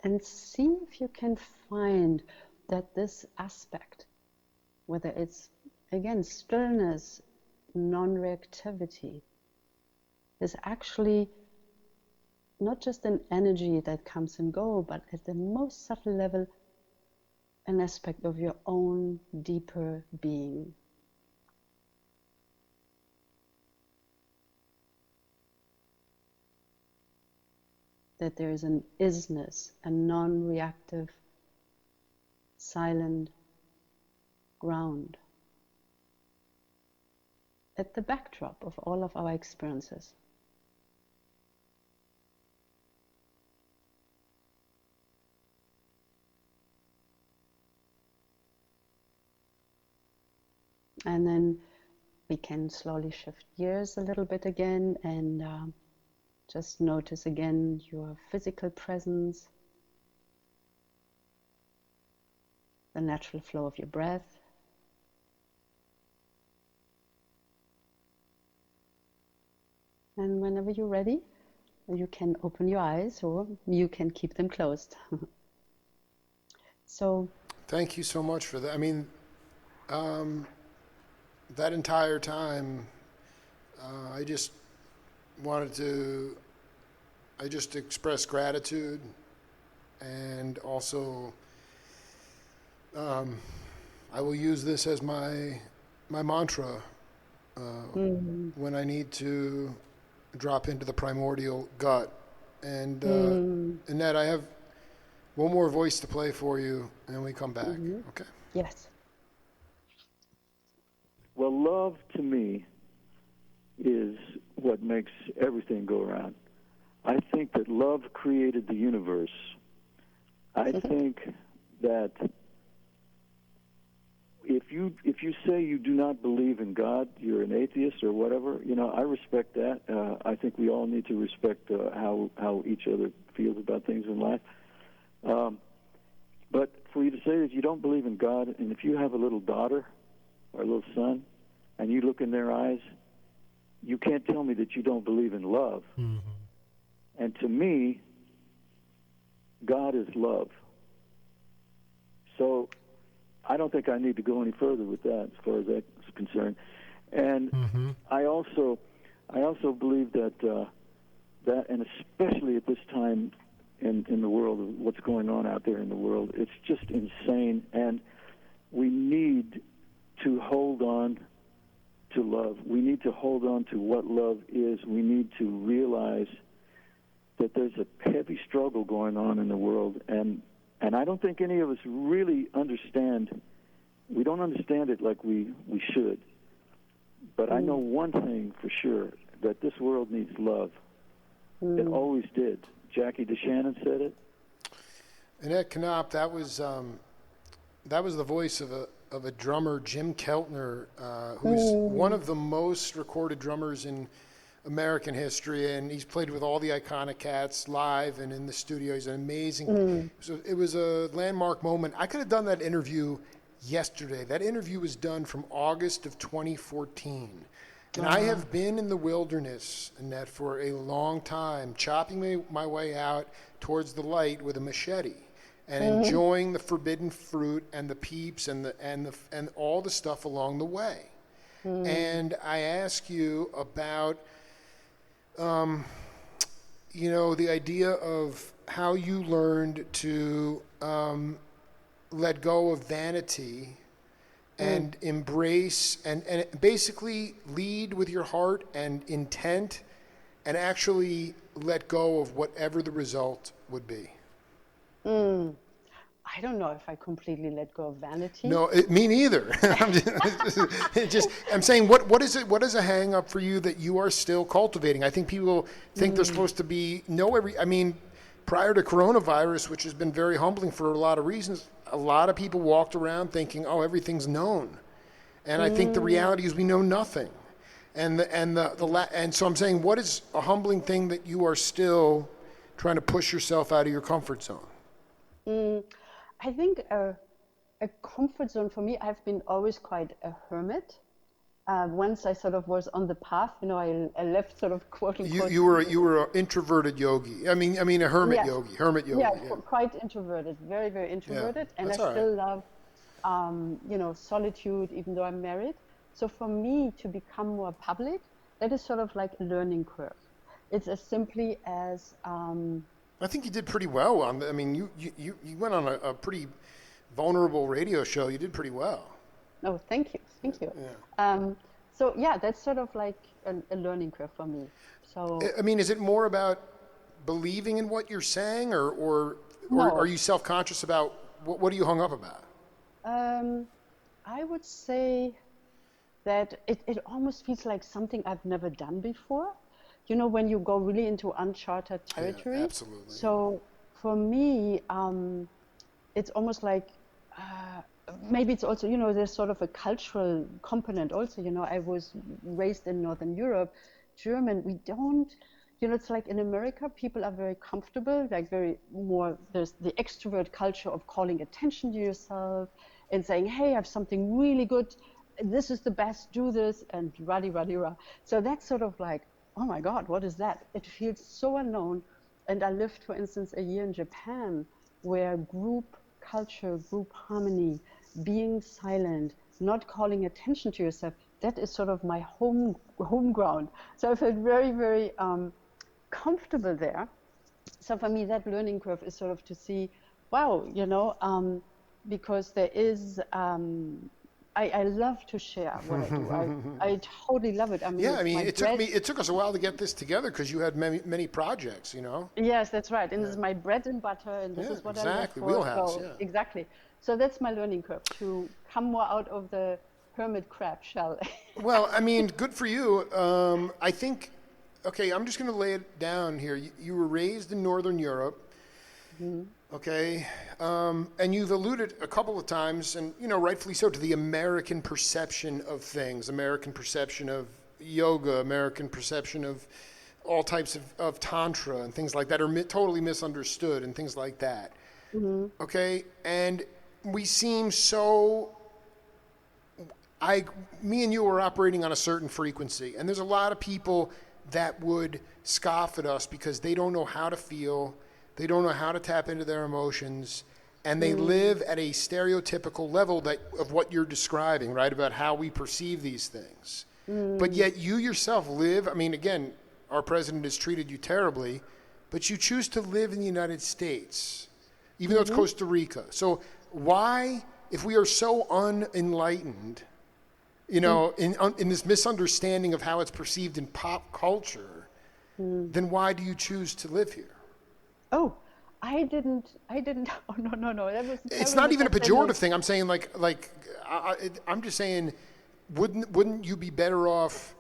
Speaker 2: And see if you can find that this aspect, whether it's, again, stillness, non-reactivity, is actually not just an energy that comes and goes, but at the most subtle level, an aspect of your own deeper being. That there is an isness, a non-reactive, silent ground at the backdrop of all of our experiences. And then we can slowly shift gears a little bit again and just notice again your physical presence, the natural flow of your breath. And whenever you're ready, you can open your eyes or you can keep them closed. So,
Speaker 1: thank you so much for that. I mean, that entire time, I just express gratitude, and also I will use this as my mantra when I need to drop into the primordial gut. And Annette, I have one more voice to play for you, and then we come back. Okay?
Speaker 2: yes.
Speaker 4: Well, love to me is what makes everything go around. I think that love created the universe. I think that if you say you do not believe in God, you're an atheist or whatever, I respect that. I think we all need to respect how each other feels about things in life. But for you to say that you don't believe in God, and if you have a little daughter or a little son, and you look in their eyes, you can't tell me that you don't believe in love. Mm-hmm. And to me, God is love. So I don't think I need to go any further with that as far as that's concerned. And I also believe that, and especially at this time in the world, of what's going on out there in the world, it's just insane. And we need to hold on to love. We need to hold on to what love is. We need to realize that there's a heavy struggle going on in the world, and I don't think any of us really understand. We don't understand it like we should. But I know one thing for sure, that this world needs love. It always did. Jackie DeShannon said it.
Speaker 1: Annette Knopp, that was the voice of a drummer, Jim Keltner, who's one of the most recorded drummers in American history, and he's played with all the iconic cats live and in the studio. He's an amazing. So it was a landmark moment. I could have done that interview yesterday. That interview was done from August of 2014. And I have been in the wilderness, Annette, for a long time, chopping my way out towards the light with a machete and enjoying the forbidden fruit and the peeps and all the stuff along the way. And I ask you about, the idea of how you learned to let go of vanity and embrace and basically lead with your heart and intent and actually let go of whatever the result would be.
Speaker 2: I don't know if I completely let go of vanity.
Speaker 1: No, me neither. I'm saying, what is it? What is a hang up for you that you are still cultivating? I think people think they're supposed to prior to coronavirus, which has been very humbling for a lot of reasons, a lot of people walked around thinking, oh, everything's known. And I think the reality is we know nothing. And so I'm saying, what is a humbling thing that you are still trying to push yourself out of your comfort zone?
Speaker 2: I think a comfort zone for me, I've been always quite a hermit. Once I sort of was on the path, I left sort of quote unquote.
Speaker 1: You were an introverted yogi. I mean a hermit yogi. Hermit yogi.
Speaker 2: Yeah, quite introverted, very, very introverted, and I still love, solitude, even though I'm married. So for me to become more public, that is sort of like a learning curve. It's as simply as.
Speaker 1: I think you did pretty well you went on a pretty vulnerable radio show. You did pretty well.
Speaker 2: Oh, thank you. Yeah. That's sort of like a learning curve for me. So
Speaker 1: is it more about believing in what you're saying, or
Speaker 2: No.
Speaker 1: are you self-conscious about what are you hung up about?
Speaker 2: I would say that it almost feels like something I've never done before. When you go really into uncharted territory.
Speaker 1: Yeah, absolutely.
Speaker 2: So for me, it's almost like maybe it's also, there's sort of a cultural component also. I was raised in Northern Europe, German. We don't, it's like in America, people are very comfortable, like there's the extrovert culture of calling attention to yourself and saying, hey, I have something really good. This is the best, do this, and rah. So that's sort of like, oh my God, what is that? It feels so unknown. And I lived, for instance, a year in Japan where group culture, group harmony, being silent, not calling attention to yourself, that is sort of my home ground. So I felt very, very comfortable there. So for me, that learning curve is sort of to see, wow, because there is, I love to share what I do. I totally love it.
Speaker 1: It took us a while to get this together because you had many projects,
Speaker 2: Yes, that's right. And this is my bread and butter, and this is what I love for.
Speaker 1: Wheelhouse,
Speaker 2: so, Exactly. So that's my learning curve, to come more out of the hermit crab shell.
Speaker 1: Well, good for you. I think, okay, I'm just going to lay it down here. You were raised in Northern Europe. Okay, and you've alluded a couple of times, and rightfully so, to the American perception of things, American perception of yoga, American perception of all types of tantra and things like that are totally misunderstood and things like that. Okay, and we seem so. Me and you are operating on a certain frequency, and there's a lot of people that would scoff at us because they don't know how to feel. They don't know how to tap into their emotions, and they live at a stereotypical level of what you're describing, right, about how we perceive these things. But yet you yourself live, again, our president has treated you terribly, but you choose to live in the United States, even though it's Costa Rica. So why, if we are so unenlightened, in this misunderstanding of how it's perceived in pop culture, then why do you choose to live here?
Speaker 2: Oh, I didn't. Oh, no. That was.
Speaker 1: It's not even a pejorative thing. I'm saying I'm just saying, wouldn't you be better off?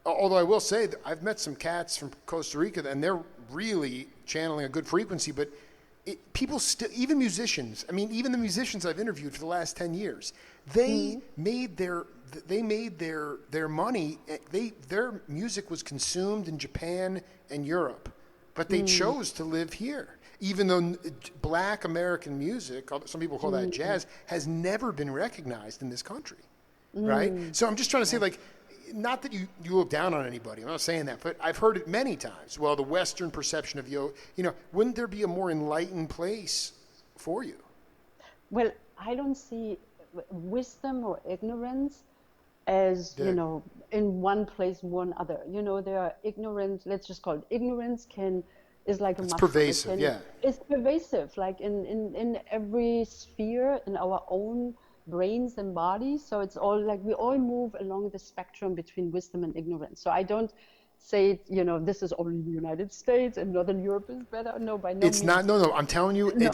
Speaker 1: Although I will say that I've met some cats from Costa Rica, and they're really channeling a good frequency. But people still, even musicians. Even the musicians I've interviewed for the last 10 years, they made their they made their money. Their music was consumed in Japan and Europe, but they chose to live here. Even though Black American music, some people call that jazz, has never been recognized in this country, right? So I'm just trying to say, like, not that you look down on anybody. I'm not saying that, but I've heard it many times. Well, the Western perception of wouldn't there be a more enlightened place for you?
Speaker 2: Well, I don't see wisdom or ignorance as, in one place, one other. There are ignorant, let's just call it ignorance is like a
Speaker 1: It's
Speaker 2: muscle.
Speaker 1: pervasive,
Speaker 2: It's pervasive, like in every sphere in our own brains and bodies. So it's all like we all move along the spectrum between wisdom and ignorance. So I don't say, this is only the United States and Northern Europe is better. No, by no means.
Speaker 1: It's not. No. I'm telling you,
Speaker 2: No.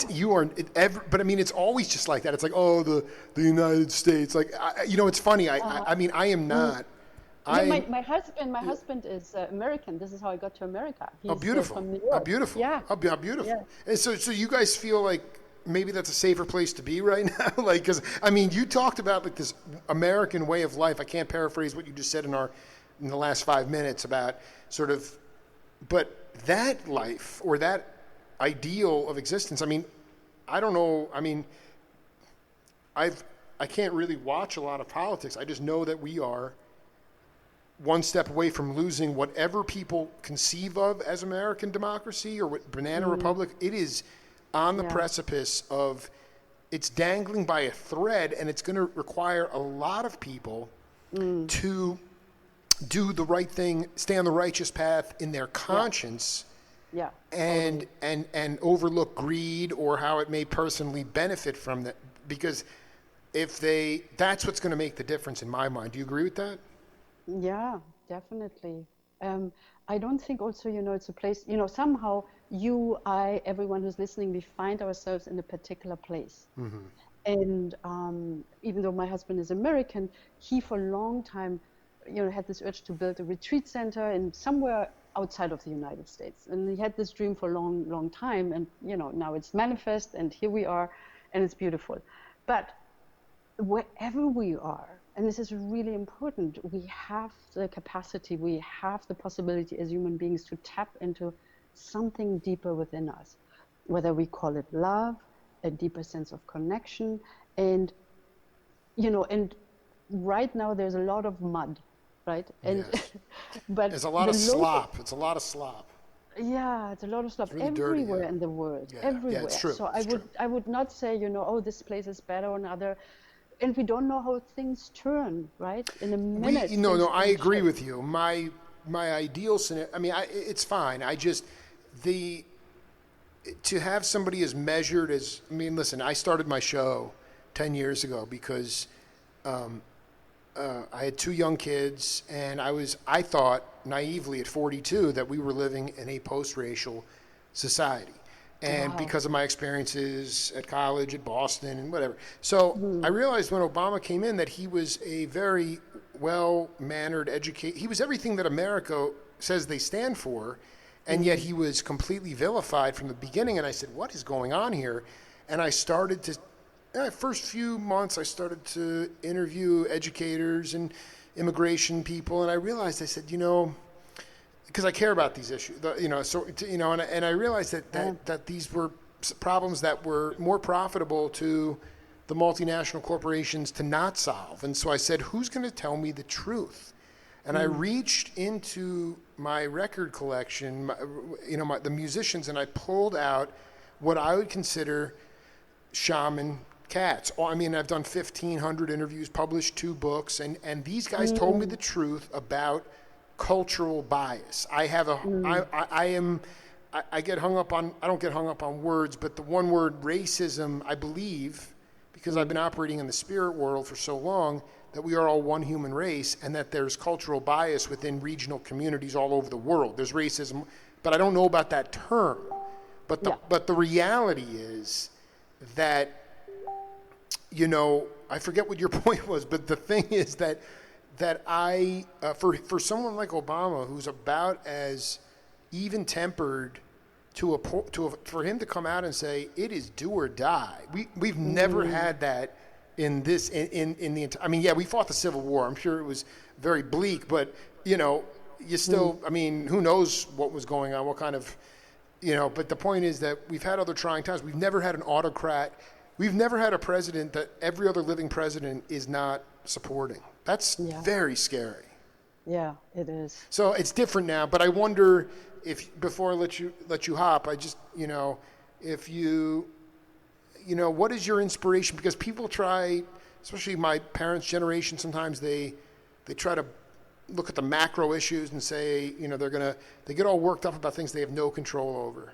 Speaker 1: But I mean, it's always just like that. It's like, oh, the United States. Like, it's funny. I mean, I am not.
Speaker 2: My husband is American. This is how I got to America. He's
Speaker 1: beautiful.
Speaker 2: From New York.
Speaker 1: How beautiful.
Speaker 2: Yeah.
Speaker 1: How beautiful.
Speaker 2: Yeah.
Speaker 1: And so you guys feel like maybe that's a safer place to be right now? Like, because, I mean, you talked about like this American way of life. I can't paraphrase what you just said in the last 5 minutes about sort of, but that life or that ideal of existence, I mean, I don't know. I mean, I can't really watch a lot of politics. I just know that we are one step away from losing whatever people conceive of as American democracy or what Banana Republic. It is on the precipice of, it's dangling by a thread, and it's going to require a lot of people to do the right thing, stay on the righteous path in their conscience, and overlook greed or how it may personally benefit from that. Because that's what's going to make the difference in my mind. Do you agree with that?
Speaker 2: Yeah, definitely. I don't think also, it's a place, somehow you, I, everyone who's listening, we find ourselves in a particular place. And even though my husband is American, he for a long time, had this urge to build a retreat center in somewhere outside of the United States. And he had this dream for a long, long time. And, now it's manifest and here we are and it's beautiful. But wherever we are, and this is really important, we have the capacity, we have the possibility as human beings to tap into something deeper within us, whether we call it love, a deeper sense of connection. And, and right now there's a lot of mud, right? And but
Speaker 1: there's a lot of slop. It's a lot of slop.
Speaker 2: Yeah, it's a lot of slop
Speaker 1: really
Speaker 2: everywhere
Speaker 1: dirty,
Speaker 2: in the world,
Speaker 1: Yeah,
Speaker 2: everywhere.
Speaker 1: it's true.
Speaker 2: So
Speaker 1: It's
Speaker 2: I would not say, oh, this place is better or another. And we don't know how things turn, right? In a minute.
Speaker 1: No, I agree
Speaker 2: shift.
Speaker 1: with you. My ideal scenario, I mean, it's fine. I just, to have somebody as measured as, I mean, listen, I started my show 10 years ago because I had 2 young kids, and I thought naively at 42 that we were living in a post-racial society. And because of my experiences at college, at Boston, and whatever. So I realized when Obama came in that he was a very well-mannered, educated, he was everything that America says they stand for, and yet he was completely vilified from the beginning. And I said, what is going on here? And I started to, first few months, I started to interview educators and immigration people, and I realized, I said, because I care about these issues, and I realized that these were problems that were more profitable to the multinational corporations to not solve. And so I said, who's going to tell me the truth? And I reached into my record collection, the musicians, and I pulled out what I would consider shaman cats. I mean, I've done 1,500 interviews, published 2 books, and these guys told me the truth about cultural bias. I get hung up on, I don't get hung up on words, but the one word racism, I believe, because I've been operating in the spirit world for so long, that we are all one human race, and that there's cultural bias within regional communities all over the world. There's racism, but I don't know about that term. But the reality is that, I forget what your point was, but the thing is that I, for someone like Obama, who's about as even-tempered for him to come out and say it is do or die. We've never had that in this, in the, I mean, yeah, we fought the Civil War. I'm sure it was very bleak, but, you know, you still, I mean, who knows what was going on, what kind of, you know, but the point is that we've had other trying times. We've never had an autocrat. We've never had a president that every other living president is not supporting. That's very scary.
Speaker 2: Yeah, it is.
Speaker 1: So it's different now, but I wonder if, before I let you hop, I just, you know, if you know, what is your inspiration? Because people try, especially my parents' generation, sometimes they try to look at the macro issues and say, you know, they get all worked up about things they have no control over.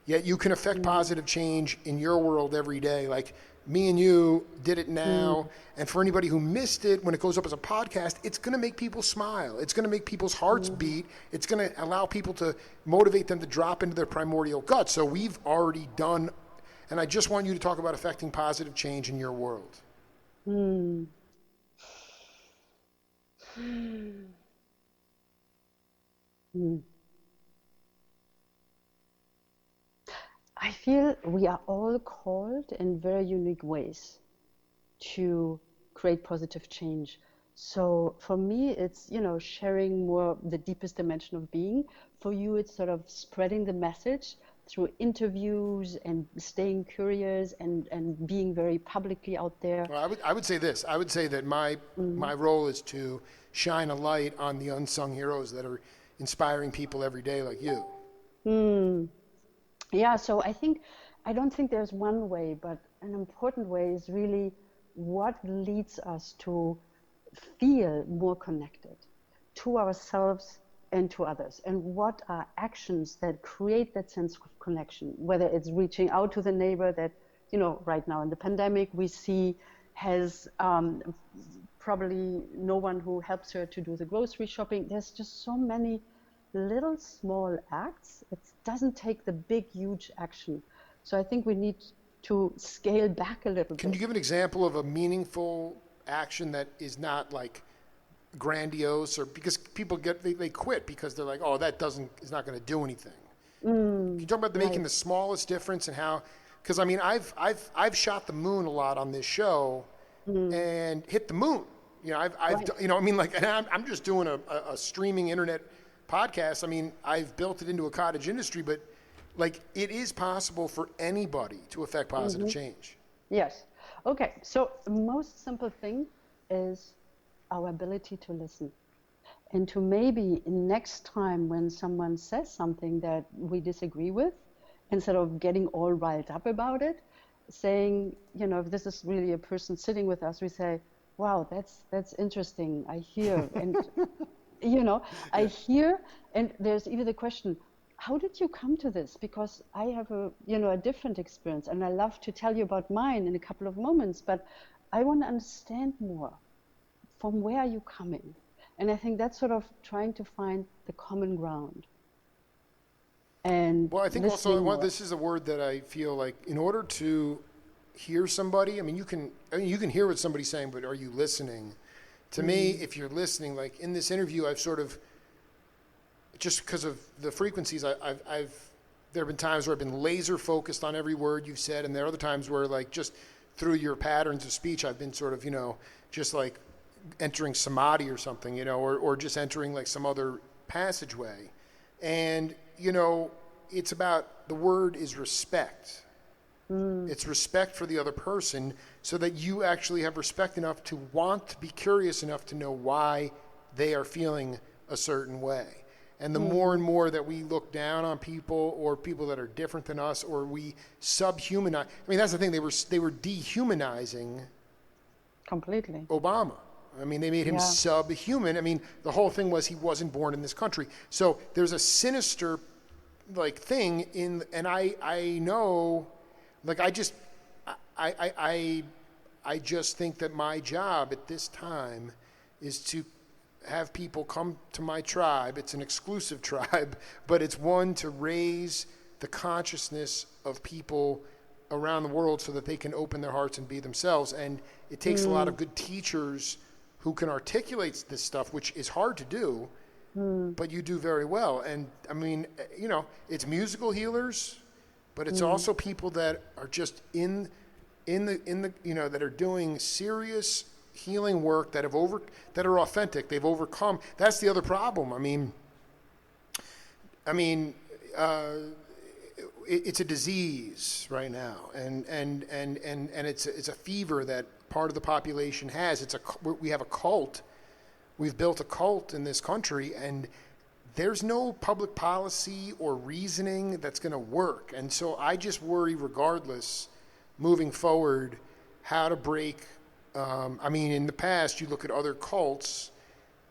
Speaker 1: Yet you can affect positive change in your world every day. Like me and you did it now. And for anybody who missed it, when it goes up as a podcast, it's going to make people smile. It's going to make people's hearts beat. It's going to allow people to motivate them to drop into their primordial gut. So we've already done, and I just want you to talk about affecting positive change in your world.
Speaker 2: I feel we are all called in very unique ways to create positive change. So for me, it's, you know, sharing more the deepest dimension of being. For you, it's sort of spreading the message through interviews and staying curious and being very publicly out there.
Speaker 1: Well, I would say this. I would say that my role is to shine a light on the unsung heroes that are inspiring people every day like you.
Speaker 2: Yeah, so I don't think there's one way, but an important way is really what leads us to feel more connected to ourselves and to others, and what are actions that create that sense of connection, whether it's reaching out to the neighbor that, you know, right now in the pandemic we see has probably no one who helps her to do the grocery shopping. There's just so many little small acts. It doesn't take the big, huge action. So I think we need to scale back a little bit.
Speaker 1: Can you give an example of a meaningful action that is not like grandiose, or because people they quit because they're like, oh, that is not going to do anything. Can you talk about making the smallest difference and how? Because I mean, I've shot the moon a lot on this show and hit the moon. You know, I've you know, I mean, like, and I'm just doing a streaming internet podcast. I mean, I've built it into a cottage industry, but like, it is possible for anybody to affect positive change.
Speaker 2: Yes. Okay. So the most simple thing is our ability to listen, and to maybe next time when someone says something that we disagree with, instead of getting all riled up about it, saying, you know, if this is really a person sitting with us, we say, wow, that's interesting. I hear, and you know, I hear, and there's even the question, how did you come to this? Because I have a different experience, and I love to tell you about mine in a couple of moments, but I want to understand more. From where are you coming? And I think that's sort of trying to find the common ground. And
Speaker 1: well, I think also this is a word that I feel like in order to hear somebody, I mean, you can hear what somebody's saying, but are you listening? To me, if you're listening, like in this interview, I've sort of, just because of the frequencies, there have been times where I've been laser focused on every word you've said, and there are other times where, like, just through your patterns of speech, I've been sort of, you know, just like entering samadhi or something, you know, or just entering like some other passageway. And, you know, it's about, the word is respect. It's respect for the other person, so that you actually have respect enough to want to be curious enough to know why they are feeling a certain way. And the more and more that we look down on people, or people that are different than us, or we subhumanize, I mean, that's the thing, they were dehumanizing
Speaker 2: completely
Speaker 1: Obama. I mean, they made him subhuman. I mean, the whole thing was he wasn't born in this country. So there's a sinister, like, thing in, and I know, like, I just think that my job at this time is to have people come to my tribe. It's an exclusive tribe, but it's one to raise the consciousness of people around the world so that they can open their hearts and be themselves. And it takes a lot of good teachers who can articulate this stuff, which is hard to do, but you do very well. And I mean, you know, it's musical healers, but it's also people that are just in that are doing serious healing work that are authentic. They've overcome. That's the other problem. It's a disease right now, and it's a fever that part of the population has. We have a cult. We've built a cult in this country, and there's no public policy or reasoning that's going to work. And so I just worry, regardless, moving forward, how to break. In the past, you look at other cults,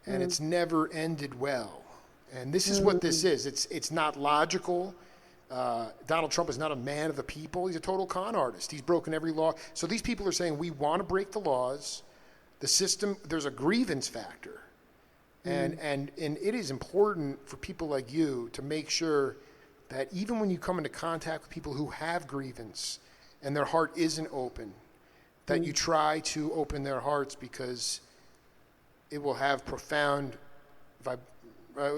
Speaker 1: and it's never ended well. And this is what this is. It's not logical. Donald Trump is not a man of the people. He's a total con artist. He's broken every law. So these people are saying, we want to break the laws. The system, there's a grievance factor. And it is important for people like you to make sure that even when you come into contact with people who have grievance and their heart isn't open, that you try to open their hearts, because it will have profound it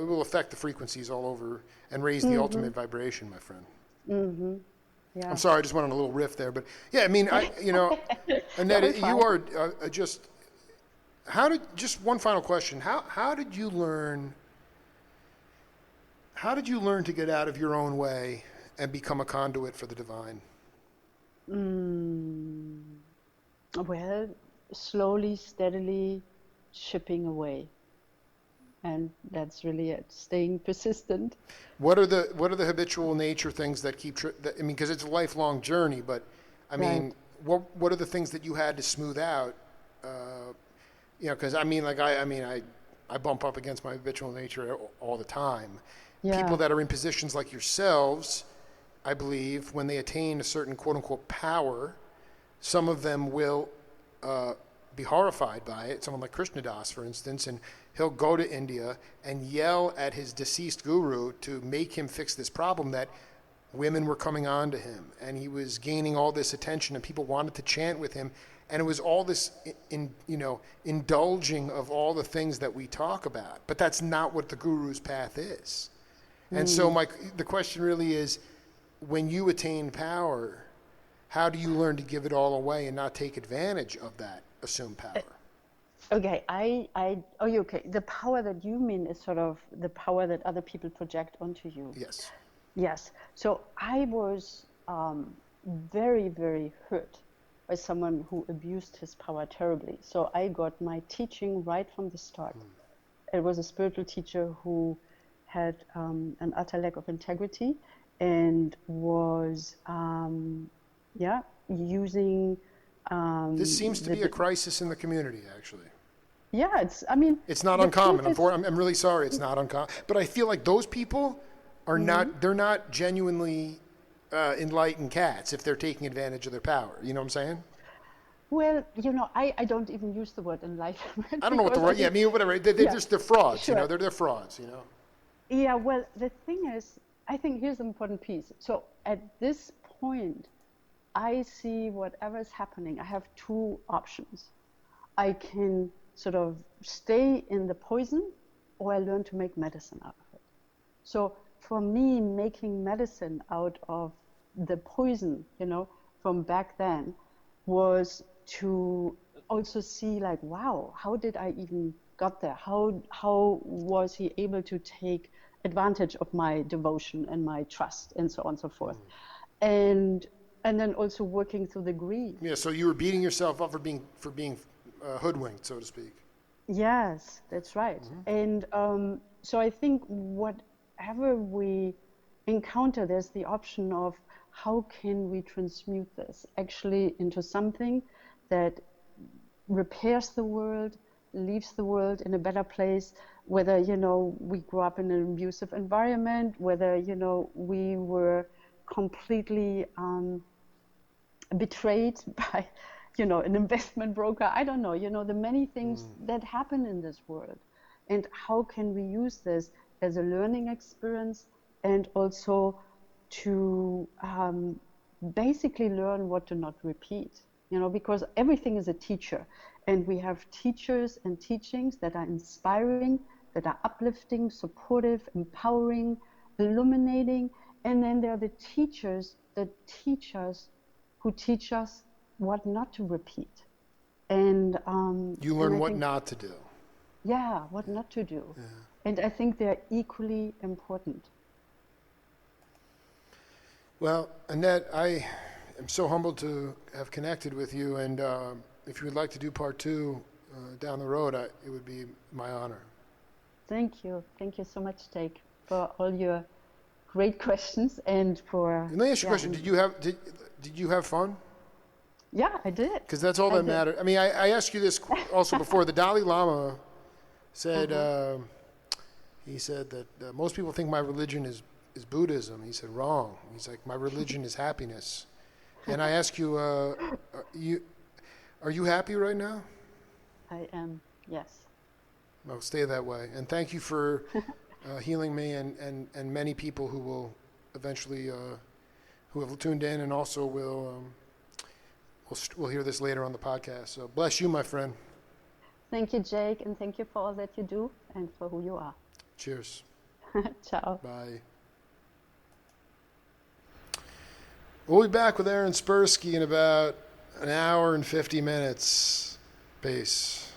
Speaker 1: will affect the frequencies all over and raise the ultimate vibration, my friend.
Speaker 2: Yeah.
Speaker 1: I'm sorry, I just went on a little riff there, but yeah, Annette, you are just. Just one final question. How did you learn to get out of your own way and become a conduit for the divine?
Speaker 2: Well, slowly, steadily chipping away. And that's really it, staying persistent.
Speaker 1: What are the habitual nature things that keep, because it's a lifelong journey, but
Speaker 2: Right.
Speaker 1: what are the things that you had to smooth out? Because I bump up against my habitual nature all the time.
Speaker 2: Yeah.
Speaker 1: People that are in positions like yourselves, I believe, when they attain a certain quote unquote power, some of them will be horrified by it. Someone like Krishnadas, for instance, and he'll go to India and yell at his deceased guru to make him fix this problem that women were coming on to him, and he was gaining all this attention, and people wanted to chant with him. And it was all this, indulging of all the things that we talk about. But that's not what the guru's path is. And so the question really is, when you attain power, how do you learn to give it all away and not take advantage of that assumed power?
Speaker 2: Okay, okay. The power that you mean is sort of the power that other people project onto you.
Speaker 1: Yes.
Speaker 2: Yes. So I was very, very hurt by someone who abused his power terribly. So I got my teaching right from the start. It was a spiritual teacher who had an utter lack of integrity and was, using.
Speaker 1: This seems to be a crisis in the community, actually.
Speaker 2: Yeah,
Speaker 1: It's not uncommon. I'm really sorry, it's not uncommon. But I feel like those people are they're not genuinely enlightened cats if they're taking advantage of their power. You know what I'm saying?
Speaker 2: Well, I don't even use the word enlightenment.
Speaker 1: I don't know what the word. Whatever. They're frauds.
Speaker 2: Sure.
Speaker 1: They're frauds.
Speaker 2: Yeah. Well, the thing is, I think here's the important piece. So at this point, I see whatever is happening. I have two options. I can sort of stay in the poison, or I learn to make medicine out of it. So for me, making medicine out of the poison, from back then, was to also see like, wow, how did I even got there? How was he able to take advantage of my devotion and my trust and so on and so forth? And then also working through the greed.
Speaker 1: Yeah. So you were beating yourself up for being hoodwinked, so to speak.
Speaker 2: Yes, that's right. And so I think whatever we encounter, there's the option of how can we transmute this actually into something that repairs the world, leaves the world in a better place, whether, we grew up in an abusive environment, whether, we were completely betrayed by, an investment broker. I don't know, the many things that happen in this world. And how can we use this as a learning experience and also to basically learn what to not repeat, because everything is a teacher. And we have teachers and teachings that are inspiring, that are uplifting, supportive, empowering, illuminating. And then there are the teachers that teach us, who teach us what not to repeat. And
Speaker 1: You
Speaker 2: and
Speaker 1: learn
Speaker 2: I
Speaker 1: what
Speaker 2: think,
Speaker 1: not to do.
Speaker 2: yeah, what not to do. And I think they're equally important.
Speaker 1: Well, Annette, I am so humbled to have connected with you, and if you would like to do part two down the road, it would be my honor.
Speaker 2: Thank you. Thank you so much, Jake, for all your great questions and for,
Speaker 1: And let me ask you a
Speaker 2: yeah,
Speaker 1: question: did you have fun?
Speaker 2: yeah, I did.
Speaker 1: Because that's all
Speaker 2: I
Speaker 1: that
Speaker 2: did.
Speaker 1: matters. I mean, I asked you this also before. The Dalai Lama said he said that most people think my religion is Buddhism. He said wrong. He's like, my religion is happiness. And I ask you, are you happy right now?
Speaker 2: I am, yes.
Speaker 1: Well, stay that way. And thank you for healing me and many people who will eventually who have tuned in and also will hear this later on the podcast. So bless you, my friend.
Speaker 2: Thank you, Jake, and thank you for all that you do and for who you are.
Speaker 1: Cheers.
Speaker 2: Ciao.
Speaker 1: Bye. We'll be back with Aaron Spursky in about an hour and 50 minutes. Peace.